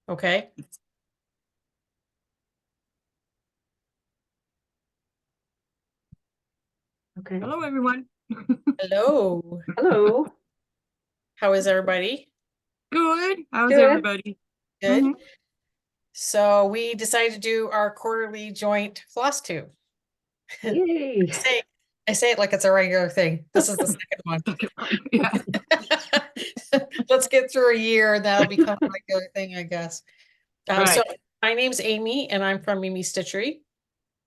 Okay. Okay. Hello, everyone. Hello. Hello. How is everybody? Good. How's Good. everybody? Good. Mhm. So we decided to do our quarterly joint floss tube. Yay. I say it like it's a regular thing. This is the second one. Yeah. Let's get through a year and that'll become a regular thing, I guess. So Right. my name's Amy and I'm from Mimi Stitchery.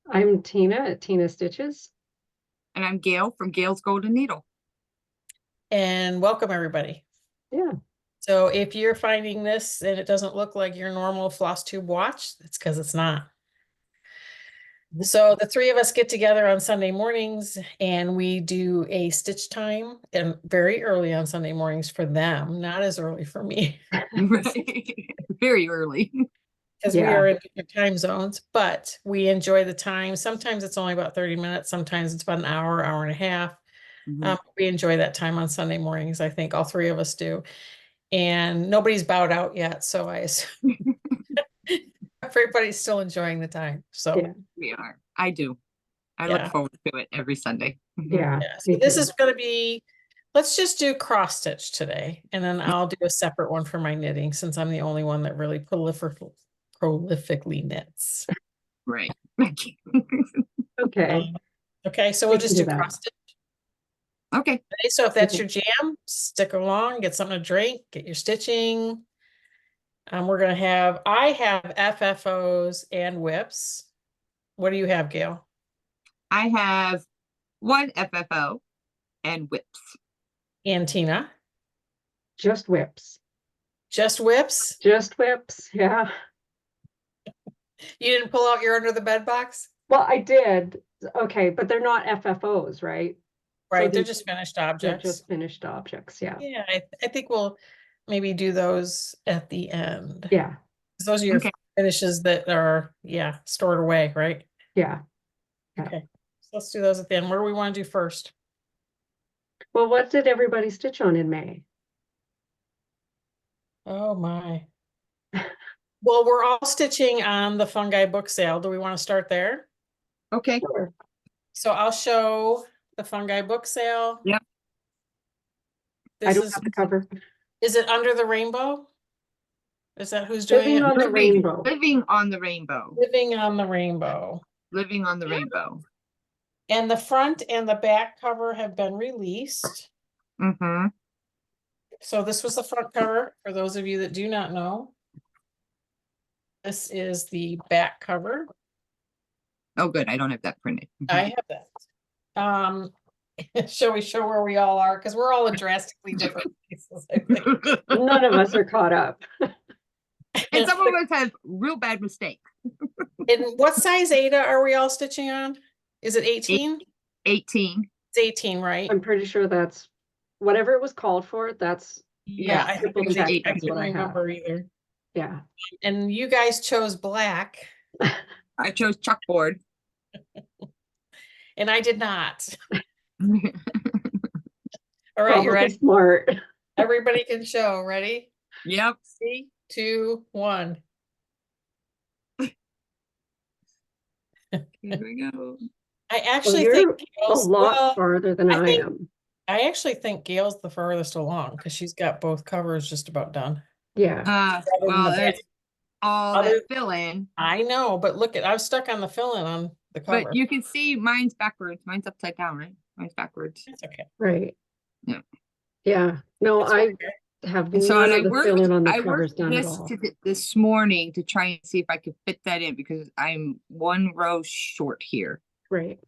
I'm Tina at Tina Stitches. And I'm Gail from Gail's Golden Needle. And welcome everybody. Yeah. So if you're finding this and it doesn't look like your normal floss tube watch, that's because it's not. So the three of us get together on Sunday mornings and we do a stitch time and very early on Sunday mornings for them, not as early for me. Right. Very early. Because we Yeah. are in different time zones, but we enjoy the time. Sometimes it's only about 30 minutes. Sometimes it's about an hour, hour and a half. Mhm. We enjoy that time on Sunday mornings. I think all three of us do. And nobody's bowed out yet. So I assume everybody's still enjoying the time. So Yeah. We are. I do. I look yeah. forward to it every Sunday. Mhm. Yeah. Yeah. So Me this too. is going to be, let's just do cross stitch today. And then I'll do a separate one for my knitting since I'm the only one that really prolifically knits. Right. Okay. Okay, so We we'll can just do do that. cross stitch. Okay. Okay, so if that's Okay. your jam, stick along, get something to drink, get your stitching. I have FFOs and whips. What do you have, Gail? I have one FFO and whips. And Tina? Just whips. Just whips? Just whips. Yeah. You didn't pull out your under the bed box? Well, I did. Okay, but they're not FFOs, right? So Right, they're just finished they're objects. just finished objects. Yeah. Yeah, I think we'll maybe do those at the end. Yeah. 'Cause those are your Okay. finishes that are, yeah, stored away, right? Yeah. Yeah. Okay, so let's do those at the end. What do we want to do first? Well, what did everybody stitch on in May? Oh my. Well, we're all stitching on the fungi book sale. Do we want to start there? Okay. Sure. So I'll show the fungi book sale. Yep. I This don't have the cover. is it Under the Rainbow? Is that who's doing Living it? on the Living, Rainbow. living on the rainbow. Living on the Rainbow. Living on the rainbow. And the front and the back cover have been released. Mm-hmm. So this was the front cover, for those of you that do not know. This is the back cover. Oh, good. I don't have that printed. I have that. Shall we show where we all are? Because we're all in drastically different places, I think. None of us are caught up. And some of us have real bad mistakes. And what size Ada are we all stitching on? Is it 18? 18. It's 18, right? I'm pretty sure that's whatever it was called for. That's Yeah, I triple think check. eight. I That's couldn't what I have. remember either. Yeah. And you guys chose black, I chose chalkboard. and I did not. All right, you Probably ready? smart. Everybody can show. Ready? Yep. 3, 2, 1. Here we go. I Well, actually you're think a Gail's, lot well, farther than I am. I actually think Gail's the furthest along because she's got both covers just about done. Yeah. Other than Well, the there's back. all Other- that fill in, I know, but look at, I was stuck on the fill-in on the cover. but you can see mine's backwards. Mine's upside down, right? Mine's backwards. That's okay. Right. Yeah. Yeah. No, That's I okay. have And so none I of the worked, fill-in on the I covers worked done at all. this morning to try and see if I could fit that in because I'm one row short here. Right.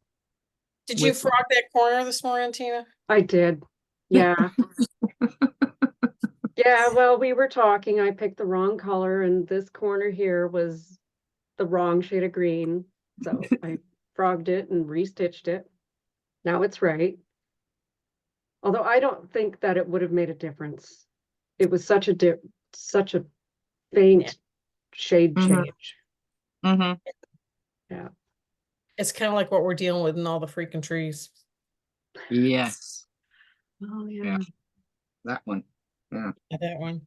Did you With- frog that corner this morning, Tina? I did. Yeah. Yeah, well, we were talking. I picked the wrong color, and this corner here was the wrong shade of green. So I frogged it and restitched it. Now it's right. Although I don't think that it would have made a difference. It was such a faint Yeah. shade Mhm. change. Mm-hmm. Yeah. It's kind of like what we're dealing with in all the freaking trees. Yes, Oh, yeah. Yeah. that one. Yeah. That one.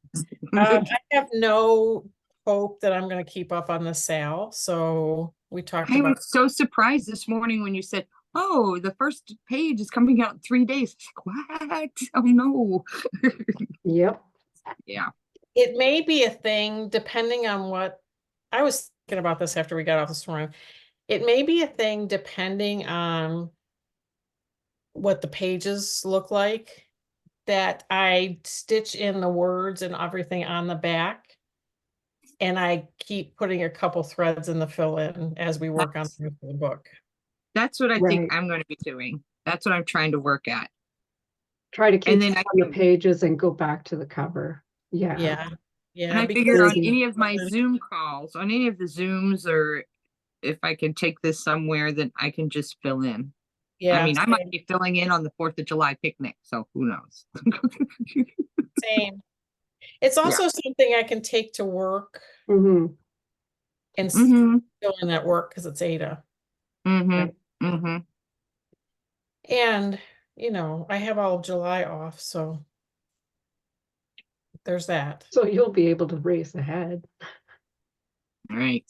I have no hope that I'm gonna keep up on the sale, so we talked I about, was so surprised this morning when you said, oh, the first page is coming out in 3 days. Like, what? Oh, no. Yep. Yeah. it may be a thing depending on what, I was thinking about this after we got off this morning. It may be a thing depending on what the pages look like, that I stitch in the words and everything on the back. And I keep putting a couple threads in the fill in as we work on the book. That's what I Right. think I'm going to be doing. That's what I'm trying to work at. Try to keep And then on I the can, pages and go back to the cover. Yeah. Yeah, and yeah. I because figure on maybe- any of my Zoom calls, on any of the Zooms, or if I can take this somewhere, then I can just fill in. Yeah, I mean, I might same, be filling in on the 4th of July picnic, so who knows? same. It's also something I can take to work Mhm. and Mm-hmm, still in at work because it's Ada. mm-hmm, Right. mm-hmm. And, you know, I have all of July off, so there's that. So you'll be able to race ahead. All right.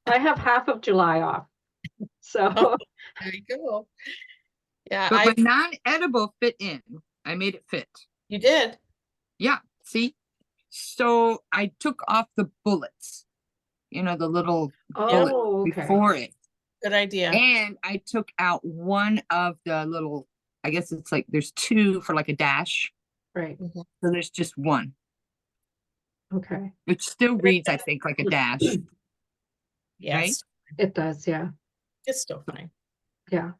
I have half of July off. So There you go. Yeah, But my non-edible fit in. I made it fit. you did. Yeah, see? So I took off the bullets, you know, the little bullet oh, okay. before it. Good idea. And I took out one of the little, I guess it's like there's 2 for like a dash. Right. So there's just one, Okay. which still reads, I think, like a dash. Yes, It does, yeah. it's still fine. Yeah.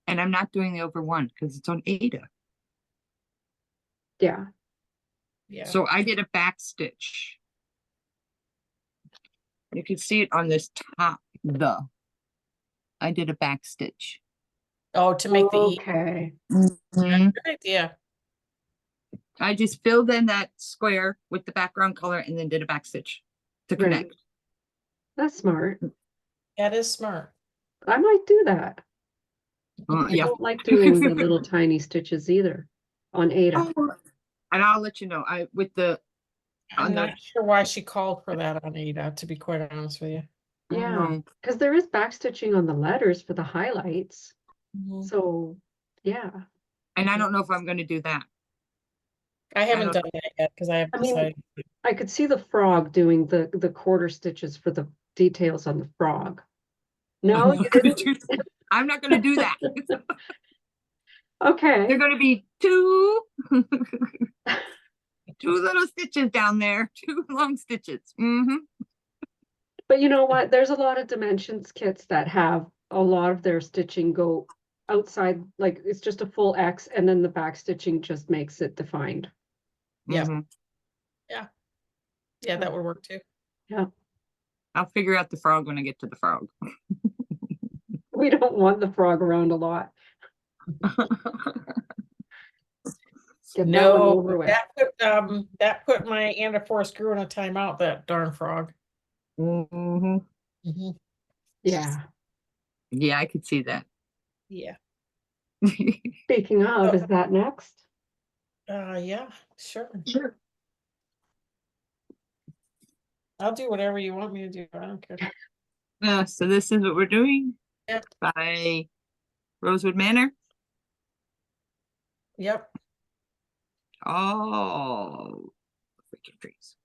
And I'm not doing the over one because it's on Ada. Yeah. Yeah. So I did a back stitch. You can see it on this top, I did a back stitch. Oh, to make the E. Okay. Mhm. Good idea. I just filled in that square with the background color and then did a back stitch to Right. connect. That's smart. That is smart. I might do that. I Yeah. don't like doing the little tiny stitches either on Ada. Oh, and I'll let you know. I with the I'm on the not sure why she called for that on Ada, to be quite honest with you. Yeah, because there is back stitching on the letters for the highlights. Mhm. So, yeah. and I don't know if I'm going to do that. I haven't don't- done that yet because I have I mean, decided. I could see the frog doing the quarter stitches for the details on the frog. No, I'm you not gonna didn't? do- I'm not going to do that. Okay. They're going to be 2 2 little stitches down there, 2 long stitches. But you know what? There's a lot of dimensions kits that have a lot of their stitching go outside, like it's just a full X and then the back stitching just makes it defined. Yeah. Mhm. Yeah, that would work too. Yeah. I'll figure out the frog when I get to the frog. We don't want the frog around a lot. Get that one No, over with. that put my Anna Force grew in a timeout, that darn frog. Mhm. Mhm. Yeah. Yeah, I could see that. Yeah. Speaking of, is that next? Yeah, sure. Sure. I'll do whatever you want me to do. I don't care. So this is what we're doing. Yep. By Rosewood Manor. Yep. Oh, freaking trees.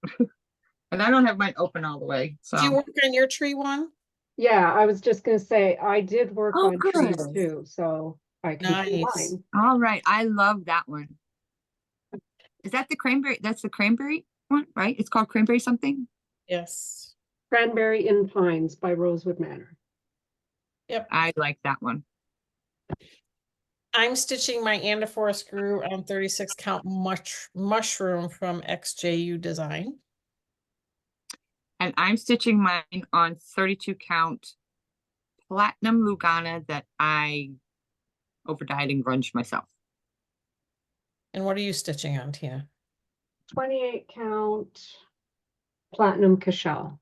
And I don't have mine open all the way, so. Did you work on your tree one? Yeah, I was just gonna say, I did work Oh, on trees good. too, so I can see Nice. mine. All right, I love that one. Is that the cranberry? That's the cranberry one, right? It's called cranberry something? Yes. Cranberry in Pines by Rosewood Manor. Yep. I like that one. I'm stitching my Anna Force grew on 36 count mushroom from XJU Design. And I'm stitching mine on 32 count platinum Lugana that I overdyed and grunged myself. And what are you stitching on, Tina? 28 count platinum Cashel.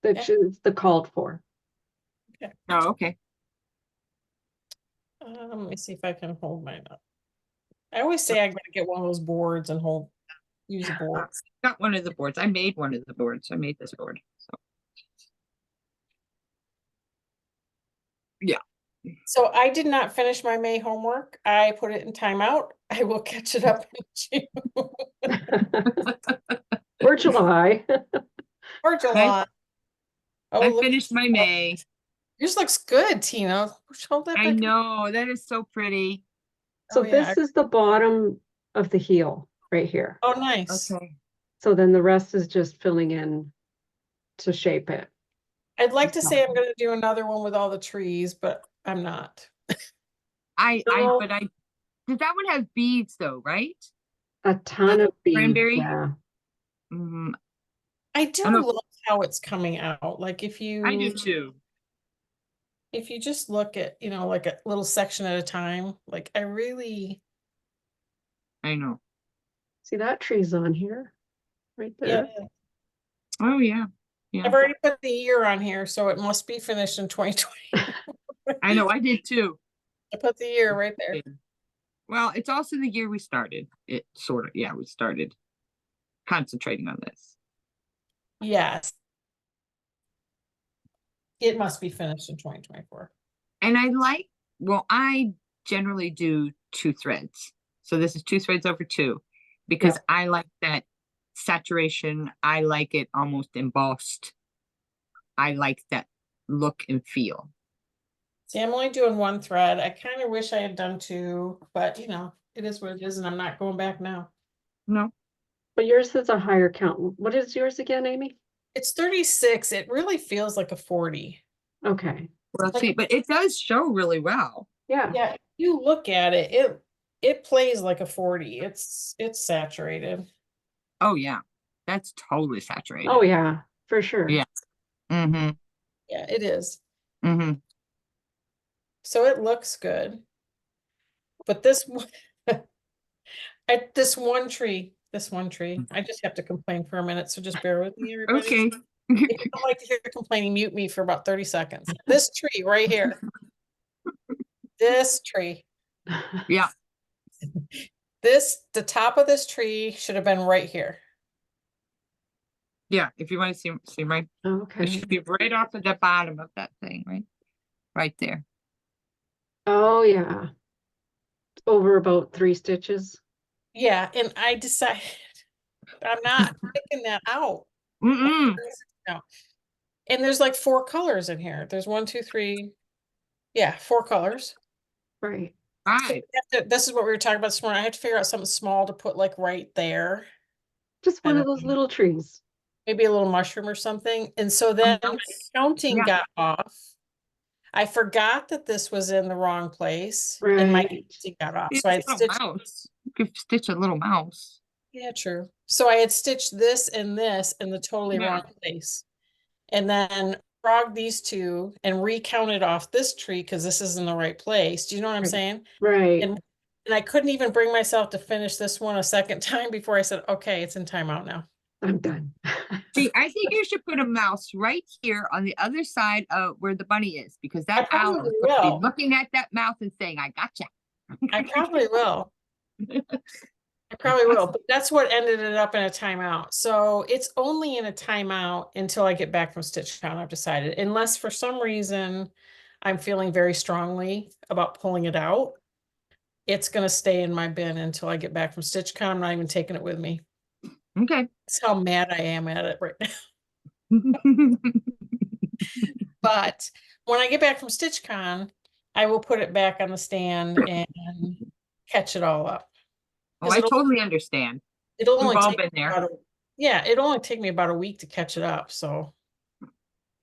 That is the called for. Oh, okay. Let me see if I can hold mine up. I always say I gotta get one of those boards and hold use a board. Got one of the boards. I made one of the boards. I made this board. So yeah. So I did not finish my May homework. I put it in timeout. I will catch it up in June Or July. or July. Oh, I look, finished my May. yours looks good, Tina. Hold that I back. know, that is so pretty. So Oh, yeah. this is the bottom of the heel right here. Oh, nice. Okay. So then the rest is just filling in to shape it. I'd like to That's say I'm awesome. gonna do another one with all the trees, but I'm not. No. Does that one have beads though, right? A ton of beads, Cranberry? yeah. Mm, I do I know, love how it's coming out. Like if I do you too. just look at, like a little section at a time, like I really, I know. See that tree's on here, right yeah, there. Oh yeah. I've already put the year on here, so it must be finished in 2020. I know, I did too. I put the year right there. Well, it's also the year we started. It sort of, yeah, we started concentrating on this. Yes. It must be finished in 2024. And I generally do 2 threads. So this is 2 threads over 2 because Yep. I like that saturation. I like it almost embossed. I like that look and feel. See, I'm only doing 1 thread. I kind of wish I had done 2, but it is what it is, and I'm not going back now. No, But yours is a higher count. What is yours again, Amy? It's 36. It really feels like a 40. Okay, well, see, but it does show really well. yeah. Yeah, if you look at it, it plays like a 40. It's saturated. Oh yeah, that's totally saturated. Oh, yeah, for sure. Yeah. Mm-hmm. Yeah, it is. Mm-hmm. So it looks good. But this one, this one tree, I just have to complain for a minute, so just bear with me, everybody. Okay. If you don't like to hear complaining, mute me for about 30 seconds. This tree right here. This tree. Yeah. The top of this tree should have been right here. Yeah. If you want to see right, it Okay. should be right off of the bottom of that thing, right there. Oh, yeah. Over about 3 stitches. Yeah, and I decided I'm not picking that out. Mm-mm. No. And there's like 4 colors in here. There's 1, 2, 3. Yeah, 4 colors. Right. So Right. this is what we were talking about this morning. I had to figure out something small to put like right there. Just one And of those little trees. maybe a little mushroom or something. And so then my counting Yeah. got off. I forgot that this was in the wrong place and my Right. counting got off. It's So I had a stitched. mouse. You could stitch a little mouse. Yeah, true. So I had stitched this and this in the totally Yeah. wrong place. And then frogged these 2 and recounted off this tree because this is in the right place. Do you know what I'm Right. saying? Right. And I couldn't even bring myself to finish this one a second time before I said, okay, it's in timeout now. I'm done. See, I think you should put a mouse right here on the other side of where the bunny is, because I that owl probably is going to will. be looking at that mouse and saying, I gotcha. I probably will. I probably will, but that's what ended it up in a timeout. So it's only in a timeout until I get back from StitchCon, I've decided, unless for some reason I'm feeling very strongly about pulling it out. It's going to stay in my bin until I get back from StitchCon. I'm not even taking it with me. Okay. That's how mad I am at it right now. But when I get back from StitchCon, I will put it back on the stand and catch it all up. Oh, I totally understand. It'll We've only all take been there. it'll only take me about a week to catch it up. So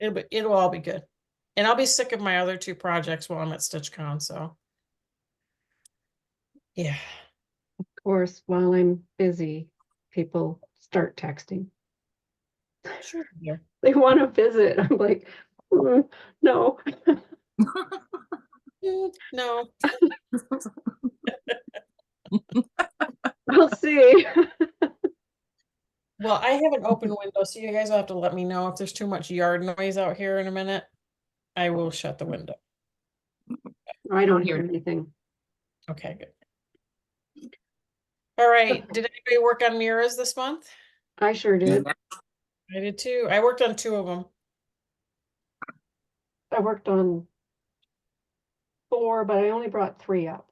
it'll all be good. And I'll be sick of my other 2 projects while I'm at StitchCon. So yeah. Of course, while I'm busy, people start texting. Sure. Yeah. They want to visit. I'm like, no. No. I'll see. Well, I have an open window, so you guys will have to let me know if there's too much yard noise out here in a minute. I will shut the window. I don't hear anything. Okay, good. All right, did anybody work on Mira's this month? I sure did. I did too. I worked on 2 of them. I worked on 4, but I only brought 3 up.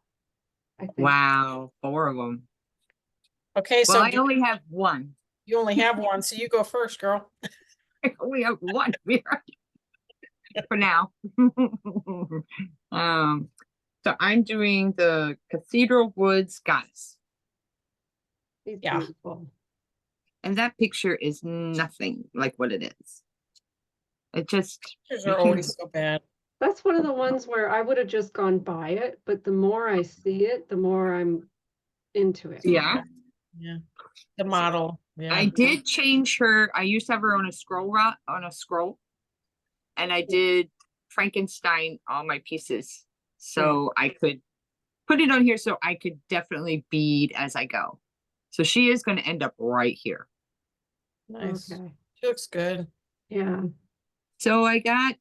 I think. Wow, 4 of them. Okay, Well, so I only have one. you only have one, so you go first, girl. I only have one mirror for now. So I'm doing the Cathedral Woods Goddess, He's Yeah. beautiful. and that picture is nothing like what it is. It just Pictures are always so bad. That's one of the ones where I would have just gone by it, but the more I see it, the more I'm into it. yeah. Yeah. The model. Yeah. I did change her. I used to have her on a scroll, and I did Frankenstein all my pieces, so I could put it on here, so I could definitely bead as I go. So she is going to end up right here. Nice. Okay. She looks good. Yeah. So I got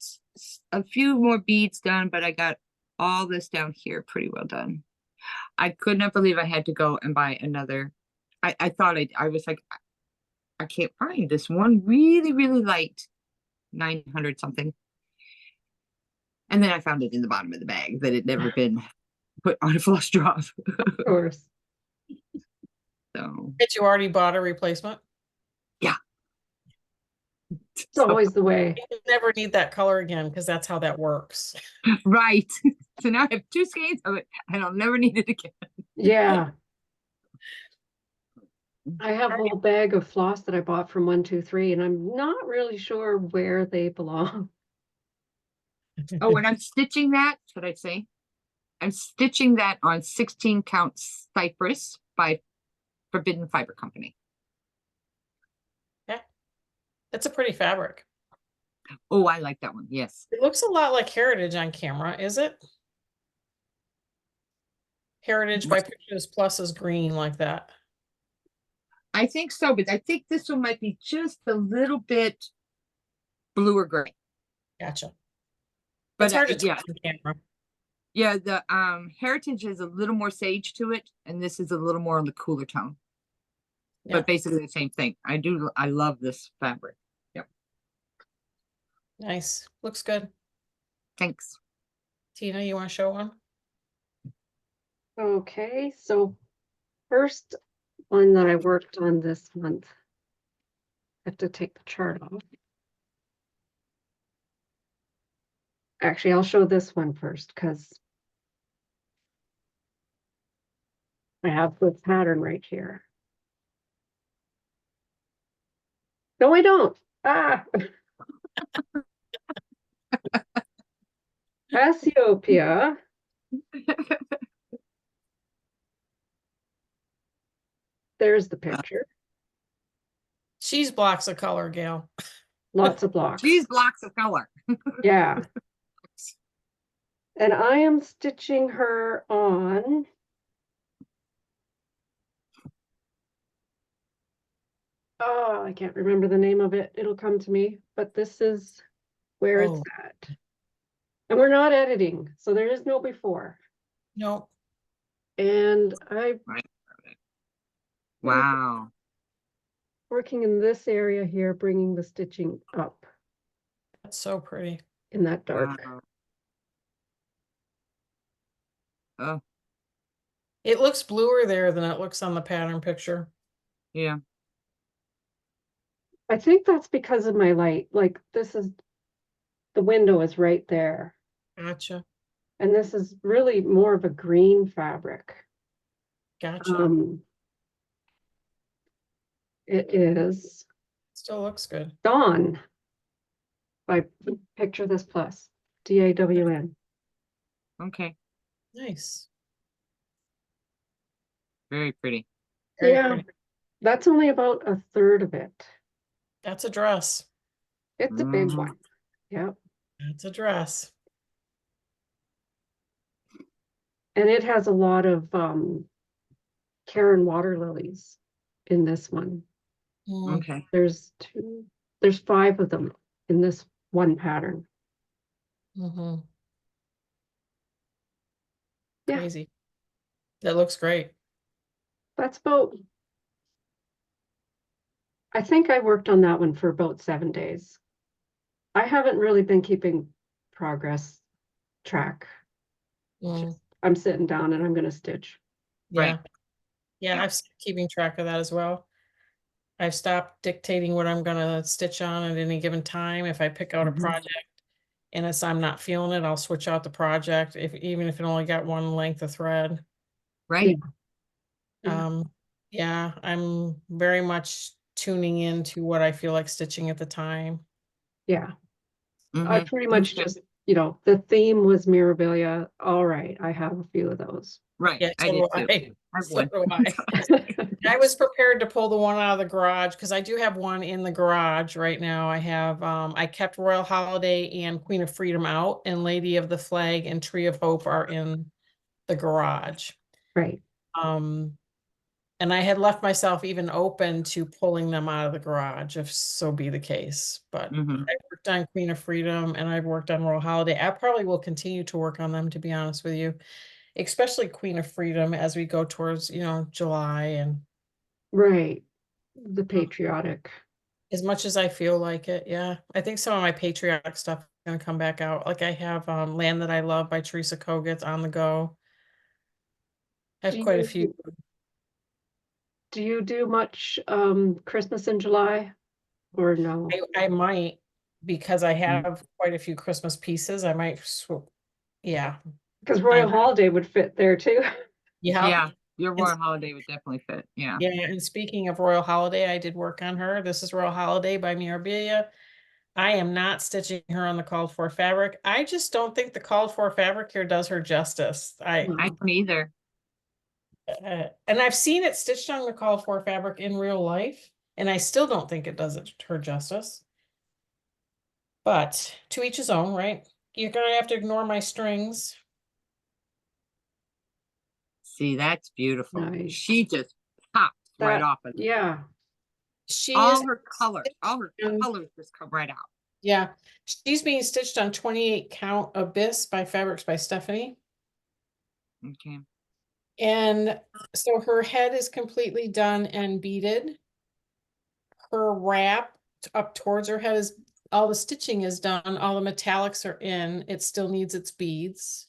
a few more beads done, but I got all this down here pretty well done. I could not believe I had to go and buy another. I thought I was like, I can't find this one really, really light 900 something. And then I found it in the bottom of the bag that had never been put on a flush draw. Of course. So But you already bought a replacement? It's so- always the way. You never need that color again because that's how that works. right. So now I have 2 skeins of it and I'll never need it again. Yeah. I have a whole bag of floss that I bought from 123, and I'm not really sure where they belong. Oh, and I'm stitching that, should I say? I'm stitching that on 16 count cypress by Forbidden Fiber Company. It's a pretty fabric. Oh, I like that one. Yes. It looks a lot like Heritage on camera, is it? Heritage by Pictures Plus is green like that. I think so, but I think this one might be just a little bit blue or gray. Gotcha. But It's hard to yeah, tell on camera. yeah, the Heritage is a little more sage to it, and this is a little more on the cooler tone. Yeah. But basically the same thing. I love this fabric. Yep. Nice. Looks good. Thanks. Tina, you want to show one? Okay, so first one that I worked on this month. I have to take the chart off. Actually, I'll show this one first because I have the pattern right here. No, I don't. Ah. Cassiopeia. There's the picture. She's blocks of color, Gail. Lots of blocks. These blocks of color. Yeah. And I am stitching her on oh, I can't remember the name of it. It'll come to me, but this is where it's at. And we're not editing, so there is no before. No. And I'm Wow. working in this area here, bringing the stitching up That's so pretty. in that dark. Wow. Oh, It looks bluer there than it looks on the pattern picture. yeah. I think that's because of my light. Like this is, the window is right there. Gotcha. And this is really more of a green fabric. Gotcha. It is Still looks good. Dawn by Picture This Plus, DAWN. Okay. Nice. Very pretty. Very Yeah, pretty. that's only about a third of it. That's a dress. It's a big Mhm. one. Yeah. That's a dress. And it has a lot of Karen water lilies in this one. Mm, Okay. There's 5 of them in this one pattern. mhm. Yeah. Crazy. That looks great. That's about, I think I worked on that one for about 7 days. I haven't really been keeping progress track. Mm, I'm sitting down and I'm gonna stitch. yeah. Right. Yeah, Yeah. I've stopped keeping track of that as well. I've stopped dictating what I'm gonna stitch on at any given time. If I pick out a Mhm. project and it's I'm not feeling it, I'll switch out the project, even if it only got one length of thread. Right. Yeah. Yeah, I'm very much tuning into what I feel like stitching at the time. Yeah. I Mhm. pretty much Okay. just, the theme was Mirabilia. All right, I have a few of those. Right. Yeah, I so did do too. I. I have So one. do I. I was prepared to pull the one out of the garage because I do have one in the garage right now. I have I kept Royal Holiday and Queen of Freedom out, and Lady of the Flag and Tree of Hope are in the garage. Right. And I had left myself even open to pulling them out of the garage if so be the case. But Mhm. I worked on Queen of Freedom and I've worked on Royal Holiday. I probably will continue to work on them, to be honest with you, especially Queen of Freedom as we go towards, July, and Right. The patriotic. as much as I feel like it. Yeah. I think some of my patriotic stuff is going to come back out. Like I have Land That I Love by Teresa Kogut on the go. I have Do quite a few. you do much Christmas in July or no? I might, because I Mm. have quite a few Christmas pieces. I might yeah. Because Royal Holiday would fit there too. Yeah. Yeah. Your And Royal Holiday would definitely fit. Yeah. yeah, and speaking of Royal Holiday, I did work on her. This is Royal Holiday by Mira. I am not stitching her on the called for fabric. I just don't think the called for fabric here does her justice. I don't either. And I've seen it stitched on the called for fabric in real life, and I still don't think it does it her justice. But to each his own, right? You're gonna have to ignore my strings. See, that's beautiful. Nice. She just pops right That, off of it. yeah. She is All her colors just come right out. Yeah, she's being stitched on 28 count Abyss by Fabrics by Stephanie. Okay. And so her head is completely done and beaded. Her wrap up towards her head is all the stitching is done, all the metallics are in. It still needs its beads.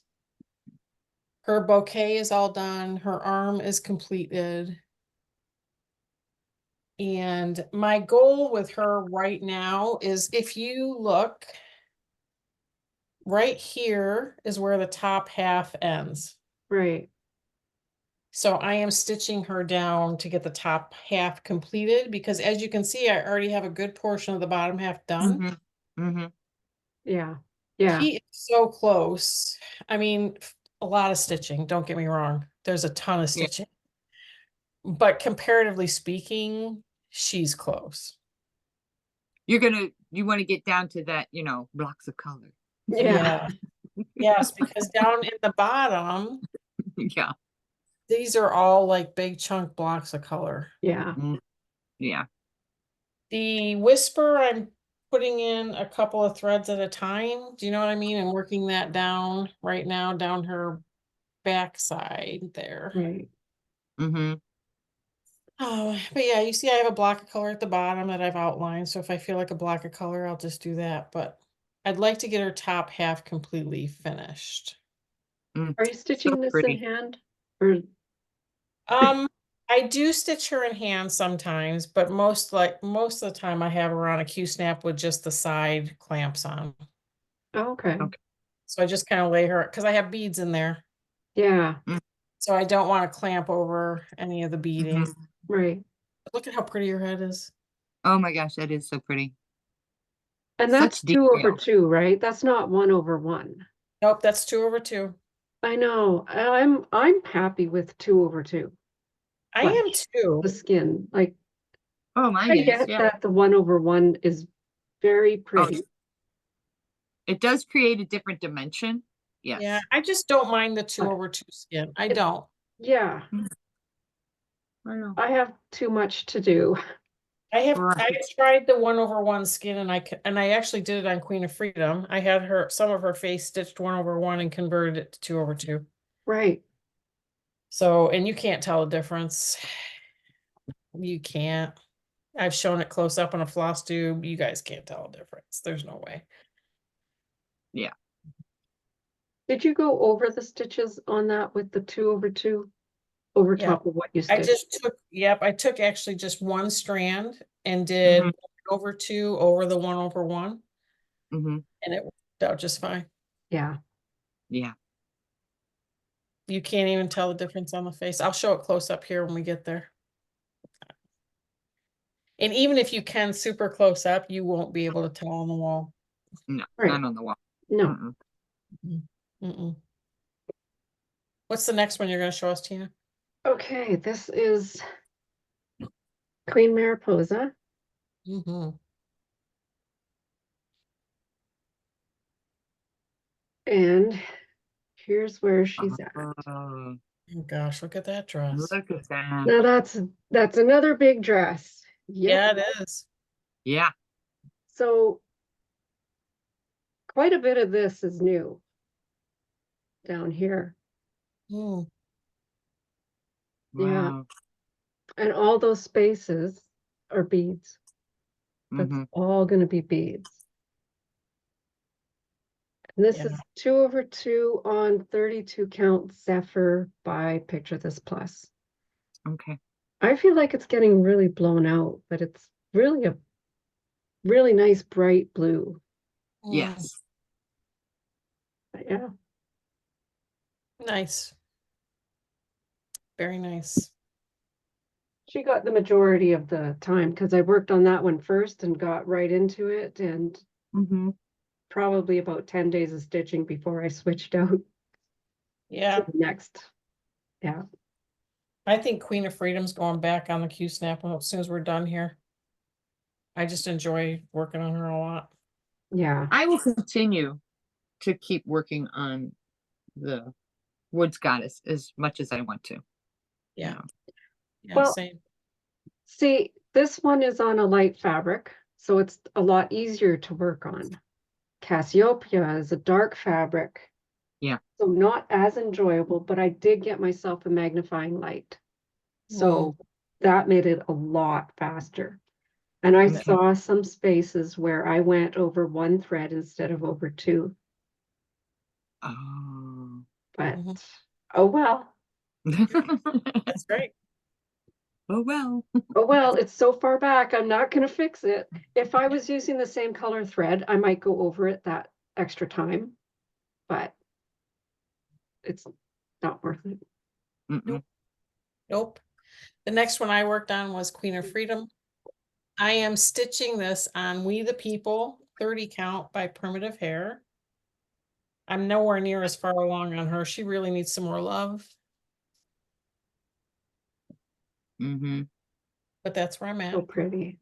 Her bouquet is all done. Her arm is completed. And my goal with her right now is, if you look, right here is where the top half ends. Right. So I am stitching her down to get the top half completed, because as you can see, I already have a good portion of the bottom half done. Mm-hmm. Mm-hmm. Yeah. Yeah. She is so close. I mean, a lot of stitching, don't get me wrong. There's a ton of Yeah. stitching. But comparatively speaking, she's close. You want to get down to that, blocks of color. Yeah. Yes, because down in the bottom, Yeah. these are all like big chunk blocks of color. Yeah. Mm, yeah. The whisper, I'm putting in a couple of threads at a time. Do you know what I mean? I'm working that down right now, down her backside there. Right. Mm-hmm. Oh, but yeah, you see I have a block of color at the bottom that I've outlined. So if I feel like a block of color, I'll just do that. But I'd like to get her top half completely finished. Are you stitching this in pretty. hand? Or Um, I do stitch her in hand sometimes, but most of the time I have her on a Q-snap with just the side clamps on. okay. Okay. So I just kind of lay her, because I have beads in there. Yeah. So I don't want to clamp over any of the beading. Mhm. Right. Look at how pretty your head is. Oh my gosh, that is so pretty. And Such that's 2/2, detail. right? That's not 1/1. Nope, that's 2/2. I know. I'm happy with 2/2. I Like am too. the skin. Like Oh, mine I is. get Yeah. that the 1/1 is very Oh, pretty. it does create a different dimension. Yeah, Yes. I just don't mind the But 2/2 skin. I it- don't. yeah, I know. I have too much to do. I have Right. tried the 1/1 skin, and I actually did it on Queen of Freedom. I had some of her face stitched 1/1 and converted it to 2/2. Right. So, and you can't tell a difference. You can't. I've shown it close up on a floss tube. You guys can't tell a difference. There's no way. Did you go over the stitches on that with the 2/2 over Yeah. top of what you I stitched? just took, yep, I took actually just one strand and did Mhm. over 2 over the 1/1, Mm-hmm. and it worked out just fine. Yeah. Yeah. You can't even tell the difference on the face. I'll show it close up here when we get there. And even if you can super close up, you won't be able to tell on the wall. No, Right. not on the wall. No. Mm-mm. Mm-mm. What's the next one you're going to show us, Tina? Okay, this is Queen Mariposa. Mm-hmm. And here's where she's at. Oh, Oh gosh, look at that dress. look at that. Now that's another big dress. Yep. Yeah, it is. Yeah. So quite a bit of this is new down here. Mm. Yeah. Wow. And all those spaces are beads. That's Mm-hmm. all going to be beads. And this Yeah. is 2/2 on 32 count Zephyr by Picture This Plus. Okay. I feel like it's getting really blown out, but it's really a really nice bright blue. Mm. Yes. But yeah. Nice. Very nice. She got the majority of the time because I worked on that one first and got right into it, and Mm-hmm. probably about 10 days of stitching before I switched out Yeah. to the next. Yeah. I think Queen of Freedom's going back on the Q snap as soon as we're done here. I just enjoy working on her a lot. Yeah. I will continue to keep working on the Woods Goddess as much as I want to. Yeah. Yeah. Yeah, Well, same. see, this one is on a light fabric, so it's a lot easier to work on. Cassiopeia is a dark fabric. Yeah. So not as enjoyable, but I did get myself a magnifying light. So that made it a lot faster. And I Okay. saw some spaces where I went over one thread instead of over two, Oh. but Mhm. oh well. That's great. Oh well. Oh well, it's so far back, I'm not gonna fix it. If I was using the same color thread, I might go over it that extra time, but it's not worth it. Mm-mm. Nope. The next one I worked on was Queen of Freedom. I am stitching this on We the People 30 count by Primitive Hair. I'm nowhere near as far along on her. She really needs some more love, Mm-hmm. but that's where I'm So at. pretty.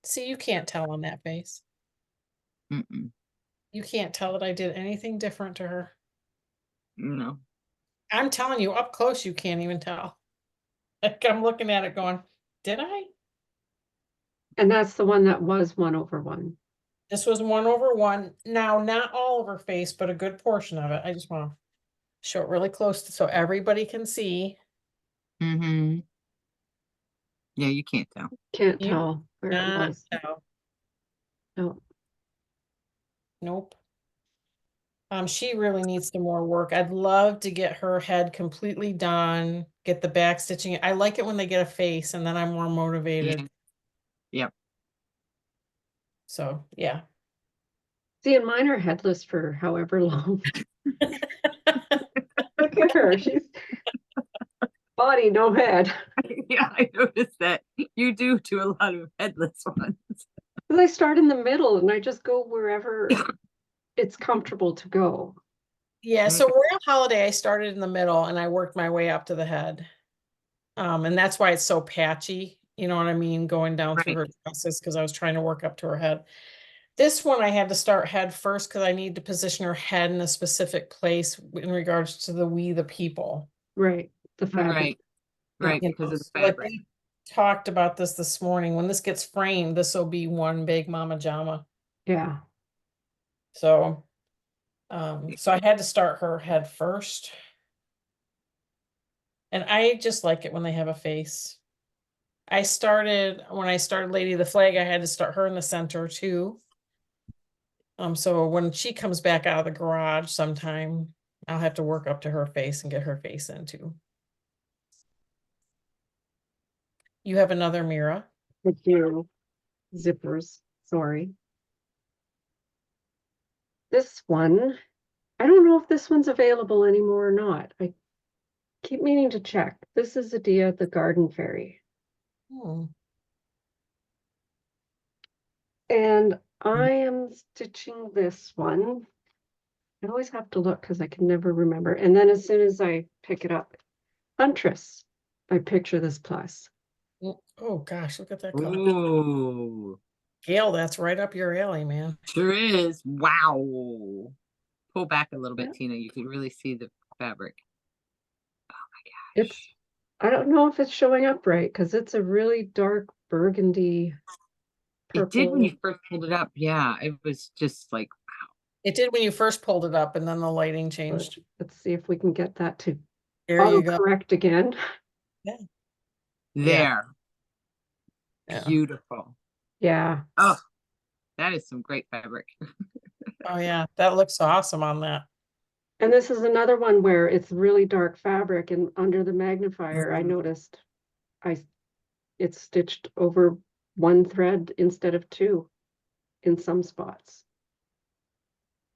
See, you can't tell on that face. Mm-mm. You can't tell that I did anything different to her. No. I'm telling you, up close, you can't even tell. Like I'm looking at it going, did I? And that's the one that was 1/1. This was 1/1. Now, not all of her face, but a good portion of it. I just want to show it really close so everybody can see. Mm-hmm. Yeah, you can't tell. Can't You tell where it not was. tell. No. Nope. She really needs some more work. I'd love to get her head completely done, get the back stitching. I like it when they get a face and then I'm more motivated. Yeah. Yep. So, yeah. See, and mine are headless for however long. Look at her. She's body, no head. Yeah, I noticed that. You do a lot of headless ones. Because I start in the middle and I just go wherever it's comfortable to go. Yeah, so Royal Holiday, I started in the middle and I worked my way up to the head. And that's why it's so patchy, you know what I mean, going down through her dresses because I was trying to work up to her head. This one I had to start head first because I need to position her head in a specific place in regards to the We the People. Right. The fabric. Right. Right, You because know, of the so like fabric. we talked about this morning. When this gets framed, this will be one big mama jama. Yeah. So, so I had to start her head first. And I just like it when they have a face. When I started Lady of the Flag, I had to start her in the center too. So when she comes back out of the garage sometime, I'll have to work up to her face and get her face in too. You have another Mira? I do. Zippers, sorry. This one, I don't know if this one's available anymore or not. I keep meaning to check. This is Adia the Garden Fairy. Hmm. And I am stitching this one. I always have to look because I can never remember. And then as soon as I pick it up, Huntress, I picture this plus. Oh gosh, look at that color. Ooh, Gail, that's right up your alley, man. sure is. Wow. Pull back a little bit, Yeah. Tina. You can really see the fabric. It's, I don't know if it's showing up right because it's a really dark burgundy It did when you purple. first pulled it up. Yeah, it was just like It did when you first pulled it up and then the lighting But changed. let's see if we can get that to There you go. autocorrect again. Yeah. there. Yeah. Beautiful. Yeah. Oh, that is some great fabric. Uh, Oh yeah, that looks awesome on that. And this is another one where it's really dark fabric and under the magnifier, I Mhm. noticed it's stitched over one thread instead of two in some spots.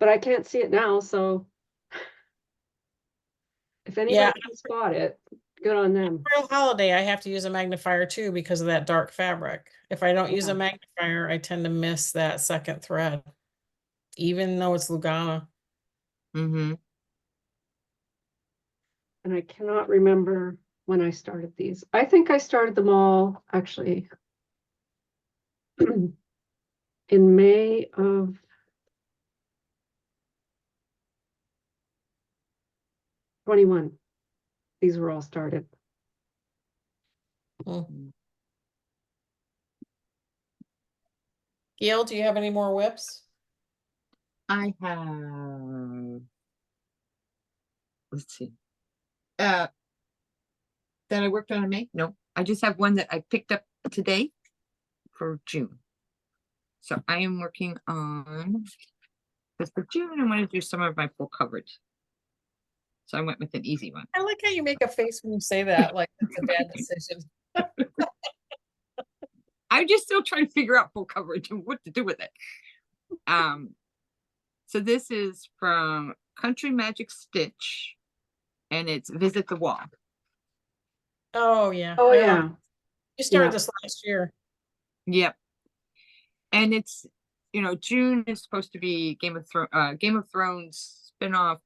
But I can't see it now, so if anybody can spot it, good on them. Real holiday, I have to use a magnifier too because of that dark fabric. If I don't use a Yeah. magnifier, I tend to miss that second thread, even though it's Lugana. Mm-hmm. And I cannot remember when I started these. I think I started them all actually in May of 21. These were all started. Mm. Gail, do you have any more whips? I have, let's see. That I worked on in May? No, I just have one that I picked up today for June. So I am working on, because for June, I want to do some of my full coverage. So I went with an easy one. I like how you make a face when you say that, like it's a bad decision. I'm just still trying to figure out full coverage and what to do with it. So this is from Country Magic Stitch, and it's Visit the Wall. Oh yeah. Oh, I yeah. love it. You started Yeah. this last year. Yep. And it's, June is supposed to be Game of Thrones spinoff.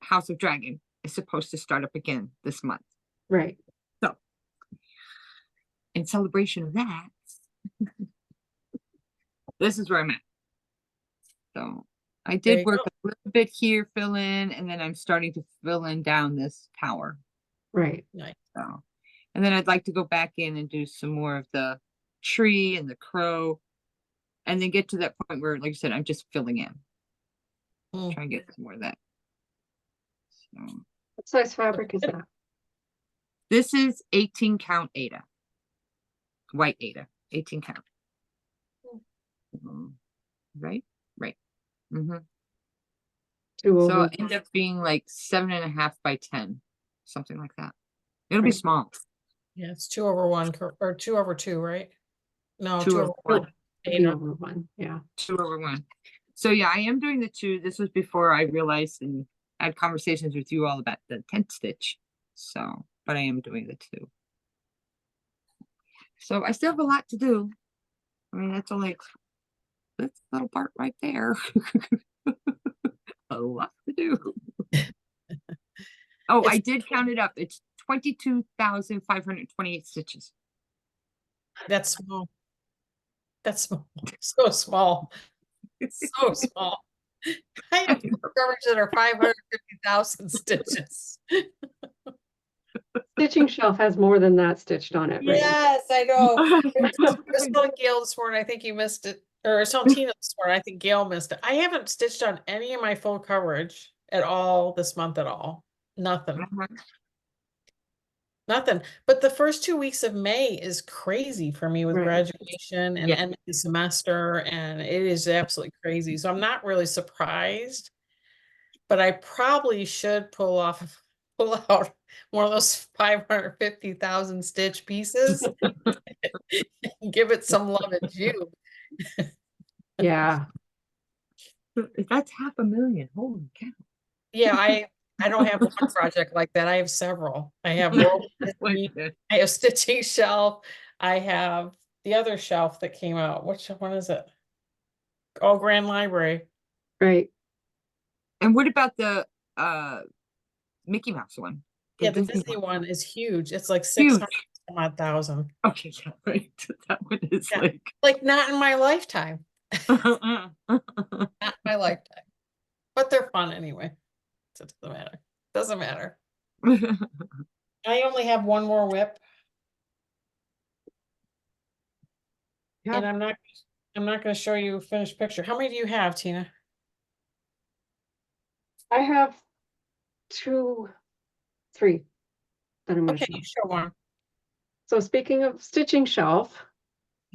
House of Dragon is supposed to start up again this month. Right. So, in celebration of that, this is where I'm at. So, I There did you work go. a little bit here, fill in, and then I'm starting to fill in down this tower. Right. Nice. So, and then I'd like to go back in and do some more of the tree and the crow, and then get to that point where, like I said, I'm just filling in. Mm. Try and get some more of that. So, What size fabric is that? this is 18 count Ada. White Ada, 18 count. Right? Right. Mm-hmm. Two So over. it'll end up being like 7.5 by 10, something like that. It'll be Right. small. Yeah, it's 2/1 or 2/2, right? No, 2/1. 2/1. Be over one. Yeah. 2/1. So yeah, I am doing the 2. This was before I realized and had conversations with you all about the 10th stitch. So, but I am doing the 2. So I still have a lot to do. I mean, that's only this little part right there. A lot to do. Oh, I did count it up. It's 22,528 stitches. That's small. That's small. So small. So small. I have covers that are 550,000 stitches. Stitching shelf has more than that stitched on it, right? Yes, I know. I was telling Gail this morning, I think you missed it. Or I was telling Tina this morning, I think Gail missed it. I haven't stitched on any of my full coverage at all this month at all. Nothing. Nothing. But the first 2 weeks of May is crazy for me with Right. graduation and Yeah. end of the semester, and it is absolutely crazy. So I'm not really surprised, but I probably should pull out one of those 550,000 stitch pieces and give it some love in June. Yeah. That's 500,000. Holy cow. Yeah, I don't have one project like that. I have several. I have World Disney, I have Stitching Shelf, I have the other shelf that came out. Which one is it? Oh, Grand Library. Right. And what about the Mickey Mouse one? Yeah, the Disney one is huge. It's like Huge. 600 some odd thousand. Okay, yeah, right. That one is Yeah. like Like not in my lifetime. Not in my lifetime. But they're fun anyway. So it doesn't matter. Doesn't matter. I only have one more whip. Yeah. And I'm not gonna show you a finished picture. How many do you have, Tina? I have 3 that I'm gonna Okay, show. you show one. So speaking of stitching shelf,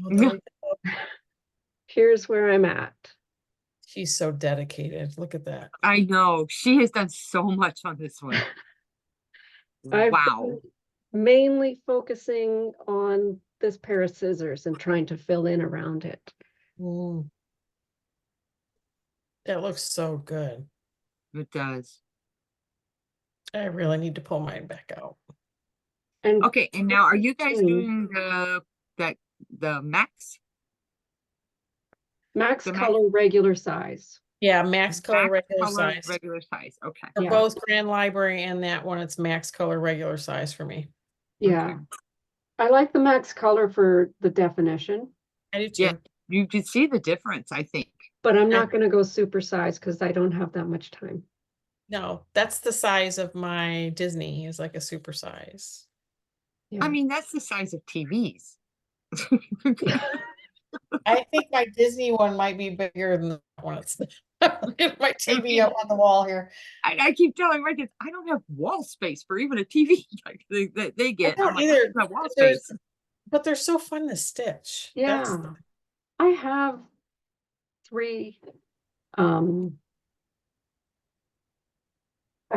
Oh, there we go. here's where I'm at. She's so dedicated. Look at that. I know. She has done so much on this one. I've Wow. been mainly focusing on this pair of scissors and trying to fill in around it. Mm. That looks so good. It does. I really need to pull mine back out. And Okay, and now are you guys Hmm. doing the Max? Max The Max- color regular size. Yeah, max color Max regular color, size. regular size. Okay. For Yeah. both Grand Library and that one, it's max color regular size for me. Yeah. Okay. I like the max color for the definition, I do too. Yeah, you can see the difference, I think. but I'm not gonna go super size because I don't have that much time. No, that's the size of my Disney is like a super size. Yeah. I mean, that's the size of TVs. I think my Disney one might be bigger than that one. It's look at my TV up on the wall here. I keep telling my kids, I don't have wall space for even a TV like they get. don't I'm like, either, I don't have wall but there's- space. But they're so fun to stitch. That's Yeah. I have 3, I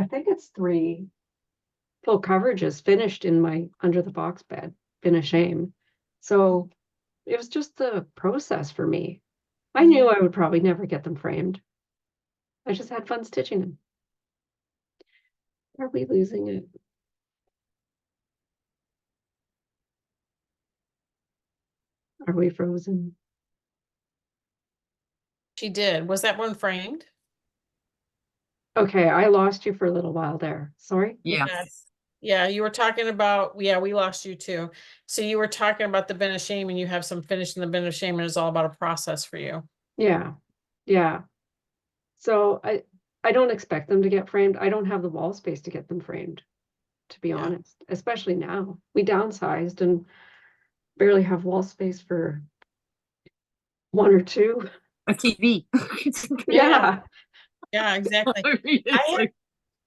think it's 3 full coverages finished in my under the box bed, been a shame. So it was just the process for me. I knew I would probably never get them framed. I just had fun stitching them. Are we losing it? Are we frozen? She did. Was that one framed? Okay, I lost you for a little while there. Sorry. Yeah. Yes. Yeah, you were talking about, yeah, we lost you too. So you were talking about the bin of shame and you have some finished in the bin of shame and it's all about a process for you. Yeah. Yeah. So I don't expect them to get framed. I don't have the wall space to get them framed, to be Yeah. honest, especially now. We downsized and barely have wall space for 1 or 2. A TV. Yeah. Yeah, exactly. I mean, it's had- like,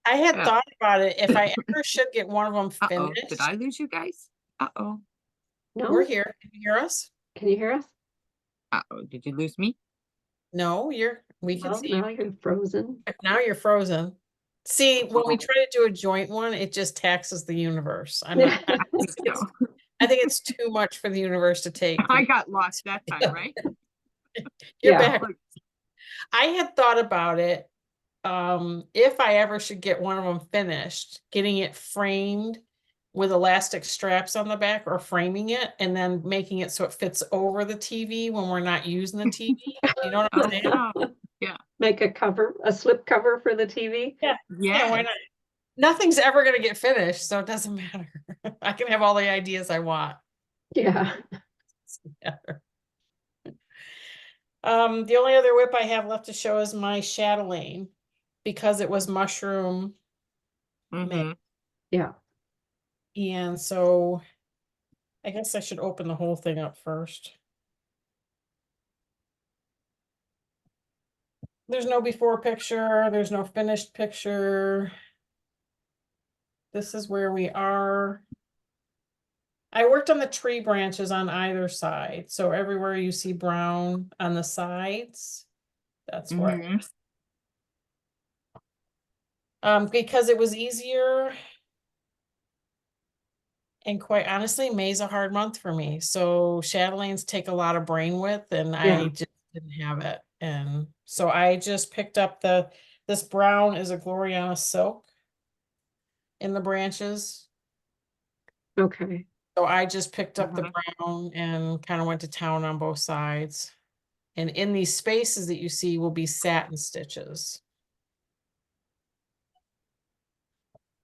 I had Yeah. thought about it. If I ever should get one of them uh-oh, finished, did I lose you guys? Uh-oh. No, we're here. Can you hear us? can you hear us? Uh-oh, did you lose me? No, we can Well, see now you. you're frozen. Now you're frozen. See, when we Oh. try to do a joint one, it just taxes the universe. I think it's, So, I think it's too much for the universe to take. I got lost that time, right? You're Yeah. back. I had thought about it. If I ever should get one of them finished, getting it framed with elastic straps on the back or framing it and then making it so it fits over the TV when we're not using the TV. You know what I'm saying? Yeah. Make a slip cover for the TV. Yeah, why not? Nothing's ever gonna get finished, so it doesn't matter. I can have all the ideas I want. Yeah. The only other whip I have left to show is my chatelaine because it was mushroom Mhm. Yeah. and so I guess I should open the whole thing up first. There's no before picture, there's no finished picture. This is where we are. I worked on the tree branches on either side, so everywhere you see brown on the sides, that's where. Mhm. Because it was easier. And quite honestly, May's a hard month for me. So chatelaines take a lot of brain width and Yeah. I just didn't have it. And so I just picked up this brown is a Gloriana silk in the branches. Okay. So I just picked up the Mhm. brown and kind of went to town on both sides. And in these spaces that you see will be satin stitches.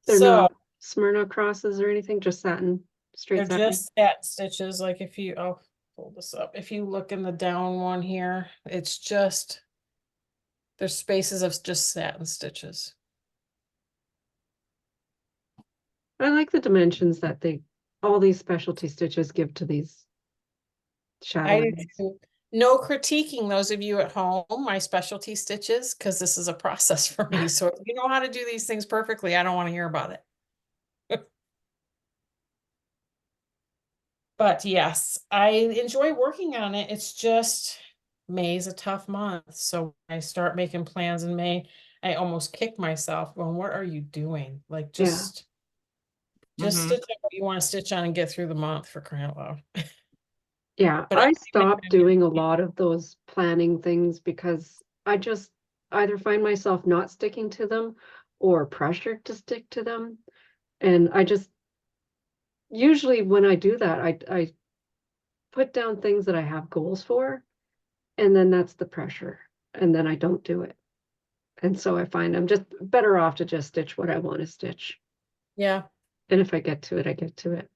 They're So not Smyrna crosses or anything, just satin, they're straight satin. just satin stitches. Like if you, I'll pull this up. If you look in the down one here, it's just, there's spaces of just satin stitches. I like the dimensions that all these specialty stitches give to these I do chatelaines. too. No critiquing those of you at home, my specialty stitches, because this is a process for me. So if you know how to do these things perfectly, I don't want to hear about it. But yes, I enjoy working on it. It's just May's a tough month. So when I start making plans in May, I almost kick myself going, what are you doing? Like Yeah. just Mhm. stitch up what you want to stitch on and get through the month for crying out loud. Yeah, But I I stopped doing a lot of those planning things because I just either find myself not sticking to them or pressured to stick to them. And I just usually when I do that, I put down things that I have goals for, and then that's the pressure. And then I don't do it. And so I find I'm just better off to just stitch what I want to stitch. yeah. And if I get to it, I get to it.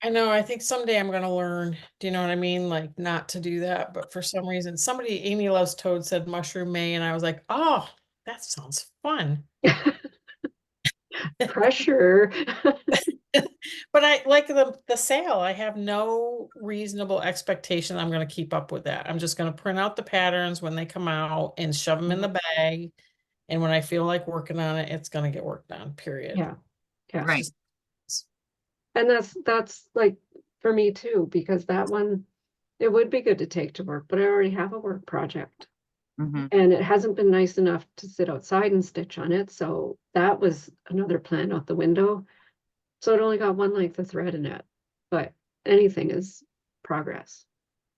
I know, I think someday I'm gonna learn, do you know what I mean? Like not to do that, but for some reason, somebody, Amy Loves Toad said Mushroom May, and I was like, oh, that sounds fun. Pressure. But I like the sale. I have no reasonable expectation I'm gonna keep up with that. I'm just gonna print out the patterns when they come out and shove them in the bag. And when I feel like working on it, it's gonna get worked on, period. Yeah. Yeah. It's Right. just And that's like for me too, because that one, it would be good to take to work, but I already have a work project. Mhm. And it hasn't been nice enough to sit outside and stitch on it. So that was another plan out the window. So it only got one length of thread in it. But anything is progress.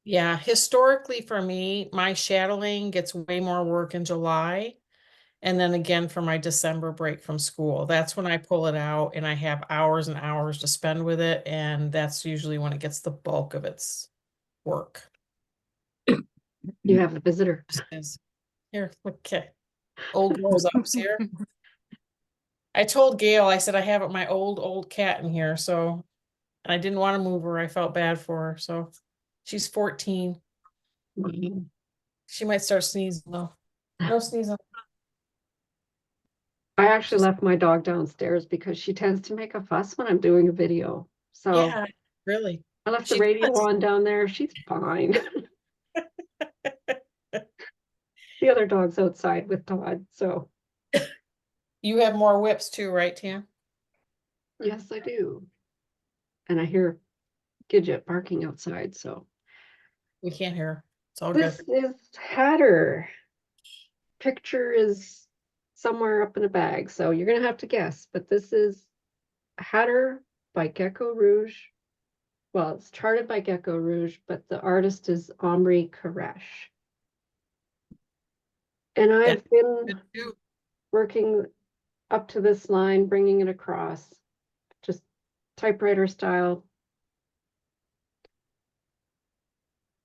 yeah, historically for me, my shadowing gets way more work in July. And then again for my December break from school. That's when I pull it out and I have hours and hours to spend with it. And that's usually when it gets the bulk of its work. You have a visitor. Just is. Here, okay. Old girl's up here. I told Gail, I said I have my old cat in here, so and I didn't want to move her. I felt bad for her. So she's 14. Mhm. She might start sneezing though. No sneezing. I actually She's left my dog downstairs because she tends to make a fuss when I'm doing a video. So yeah, really. I left the She radio does. on down there. She's fine. The other dog's outside with Todd. So You have more whips too, right, Tam? yes, I do. And I hear Gidget barking outside. So We can't hear her. It's all good. this is Hatter. Picture is somewhere up in a bag. So you're going to have to guess. But this is Hatter by Gecko Rouge. Well, it's charted by Gecko Rouge, but the artist is Omri Koresh. And That's I've been good too. working up to this line, bringing it across, just typewriter style.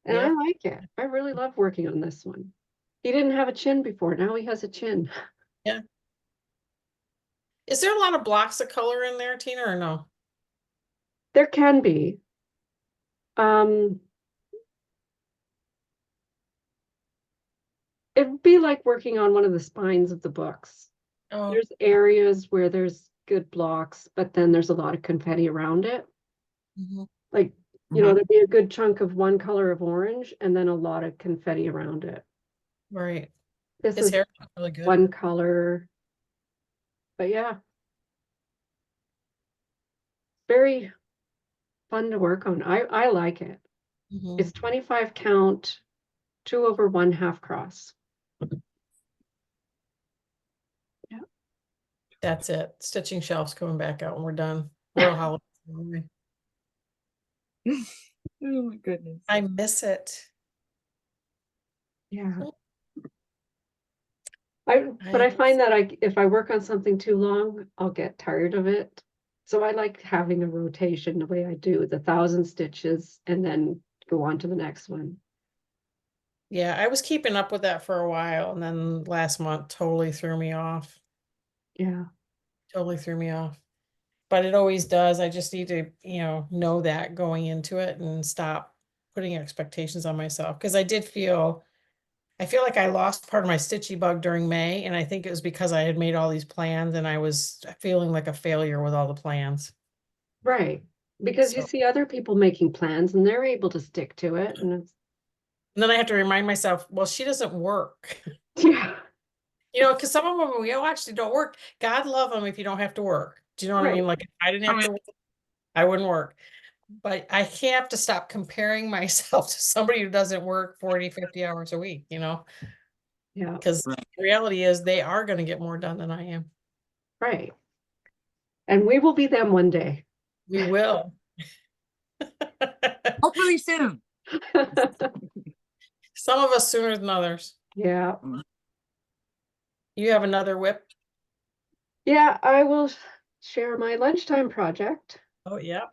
And I Yeah. like it. I really love working on this one. He didn't have a chin before. Now he has a chin. Yeah. Is there a lot of blocks of color in there, Tina, or no? There can be. Um, it'd be like working on one of the spines of the books. Oh, There's areas where there's good blocks, but then there's a lot of confetti around it. mhm. Like, Mhm. there'd be a good chunk of one color of orange and then a lot of confetti around it. Right. This His is hair looks really good. one color, but yeah, very, fun to work on. I like it. Mhm. It's 25 count, 2/1/2 cross. That's it. Stitching shelves coming back out when we're done. Royal holiday. Oh my goodness. I miss it. Yeah. But I find that if I work on something too long, I'll get tired of it. So I like having a rotation the way I do, the 1,000 stitches and then go on to the next one. Yeah, I was keeping up with that for a while, and then last month totally threw me off. Yeah. Totally threw me off. But it always does. I just need to, know that going into it and stop putting expectations on myself. Because I feel like I lost part of my stitchy bug during May, and I think it was because I had made all these plans and I was feeling like a failure with all the plans. Right. Because you So, see other people making plans and they're able to stick to it. And it's, and then I have to remind myself, well, she doesn't work. yeah. Because some of them we all actually don't work. God love them if you don't have to work. Do you know what I mean? Right. Like if I didn't have to work, I wouldn't work. But I have to stop comparing myself to somebody who doesn't work 40, 50 hours a week, Yeah. because the reality is they are going to get more done than I am. Right. And we will be them one day. We will. Hopefully soon. Some of us sooner than others. Yeah. You have another whip? Yeah, I will share my lunchtime project, Oh, yeah.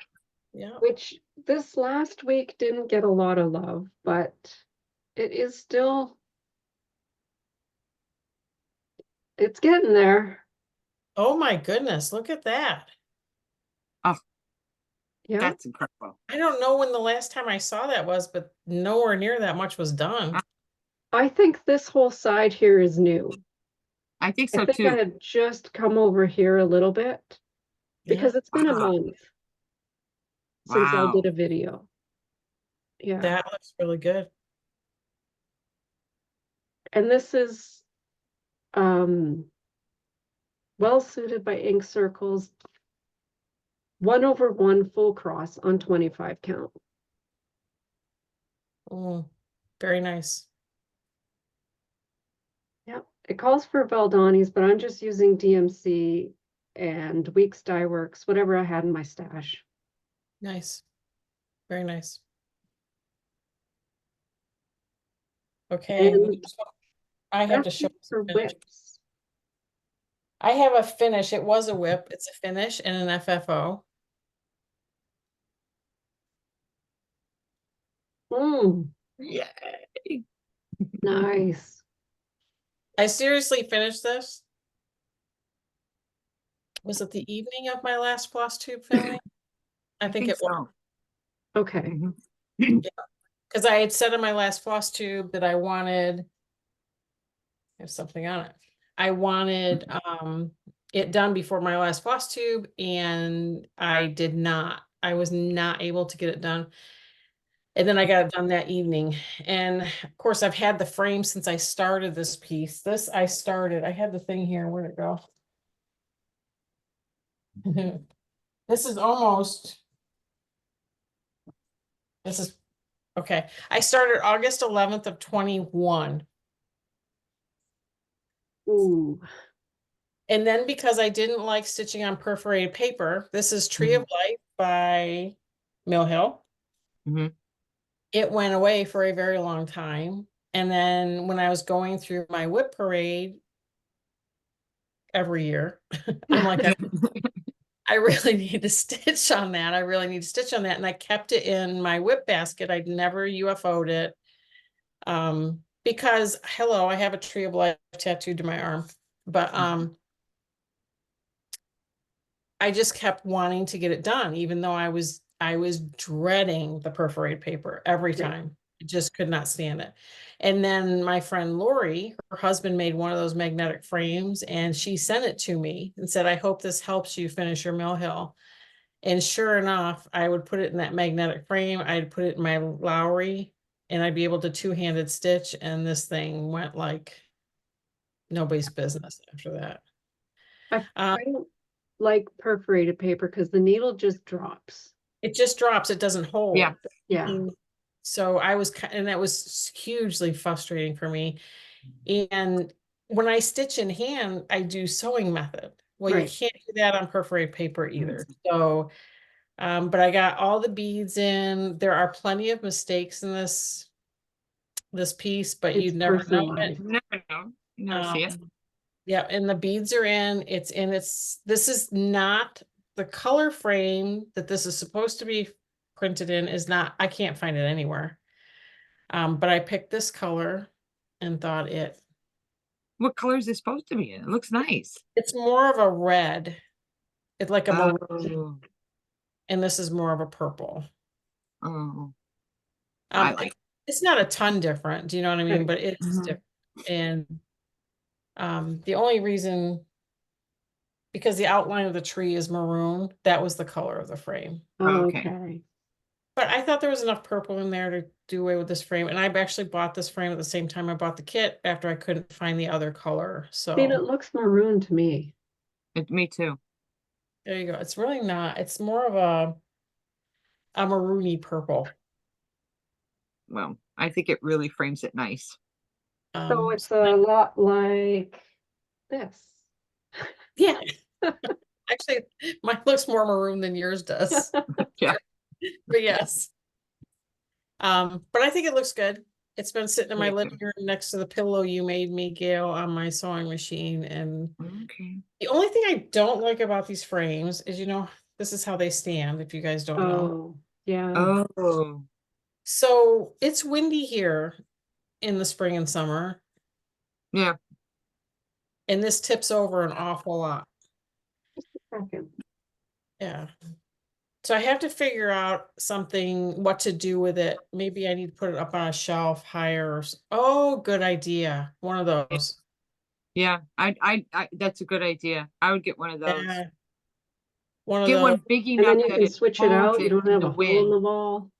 Yeah. which this last week didn't get a lot of love, but it is still, it's getting there. Oh my goodness, look at that. Yeah. That's incredible. I don't know when the last time I saw that was, but nowhere near that much was done. I think this whole side here is new. I think I so think I too. had just come over here a little bit because Yeah, it's been a Wow. month since I Wow. did a video. Yeah. that looks really good. And this is well suited by ink circles, 1/1 full cross on 25 count. Very nice. Yep. It calls for Valdani's, but I'm just using DMC and Weeks Dye Works, whatever I had in my stash. Nice. Very nice. Okay, And I have to that's show it some for finish. whips. I have a finish. It was a whip. It's a finish and an FFO. Yay. Nice. I seriously finished this. Was it the evening of my last floss tube filming? I think it was. so. Okay. Mhm. Because I had said in my last floss tube that I wanted, there's something on it. I wanted it done before my last floss tube, and I did not. I was not able to get it done. And then I got it done that evening. And of course, I've had the frame since I started this piece. I had the thing here. Where'd it go? This is almost, this is, okay. I started August 11th of 21. Ooh. And then because I didn't like stitching on perforated paper, this is Tree of Life by Mill Hill. Mhm. It went away for a very long time. And then when I was going through my whip parade every year, I'm like, I really need to stitch on that. I really need to stitch on that. And I kept it in my whip basket. I'd never UFO'd it. Because hello, I have a Tree of Life tattooed to my arm. But I just kept wanting to get it done, even though I was dreading the perforated paper every Yeah. time. I just could not stand it. And then my friend Lori, her husband made one of those magnetic frames, and she sent it to me and said, I hope this helps you finish your Mill Hill. And sure enough, I would put it in that magnetic frame. I'd put it in my Lowry, and I'd be able to two-handed stitch, and this thing went like nobody's business after that. I don't like perforated paper because the needle just drops. It just drops, it doesn't hold. Yeah. Yeah. So I was, and that was hugely frustrating for me. And when I stitch in hand, I do sewing method. Well, you Right. can't do that on perforated paper either. So, but I got all the beads in. There are plenty of mistakes in this piece, but It's you'd never know it. personalized. You never know. You never see it. Yeah, and the beads are in, this is not the color frame that this is supposed to be printed in is not, I can't find it anywhere. But I picked this color and thought What color is this supposed to be in? It looks nice. it's more of a red. It's like a maroon, Oh, and this is more of a purple. oh, I like. It's not a ton different, do you know what I mean? Right. But it's Mhm. different. And the only reason, because the outline of the tree is maroon, that was the color of the frame. Okay. Okay. But I thought there was enough purple in there to do away with this frame. And I've actually bought this frame at the same time I bought the kit after I couldn't find the other color. I mean, it So looks maroon to me. Me too. there you go. It's really not, it's more of a maroony purple. Well, I think it really frames it nice. So it's a lot like this. Yeah. Actually, mine looks more maroon than yours does. Yeah. But yes. But I think it looks good. It's been sitting in my Me too. living room next to the pillow you made me, Gail, on my sewing machine. And Okay. the only thing I don't like about these frames is, this is how they stand, if you guys don't know. Oh, yeah. Oh, So it's windy here in the spring and summer, yeah. and this tips over an awful lot. Second. Yeah. So I have to figure out what to do with it. Maybe I need to put it up on a shelf higher. Oh, good idea. One of those. Yeah. That's a good idea. I would get one of those. Yeah. One of Get those. one big And enough then you that can it switch it holds out. You it don't in have the a hole in wind. the wall.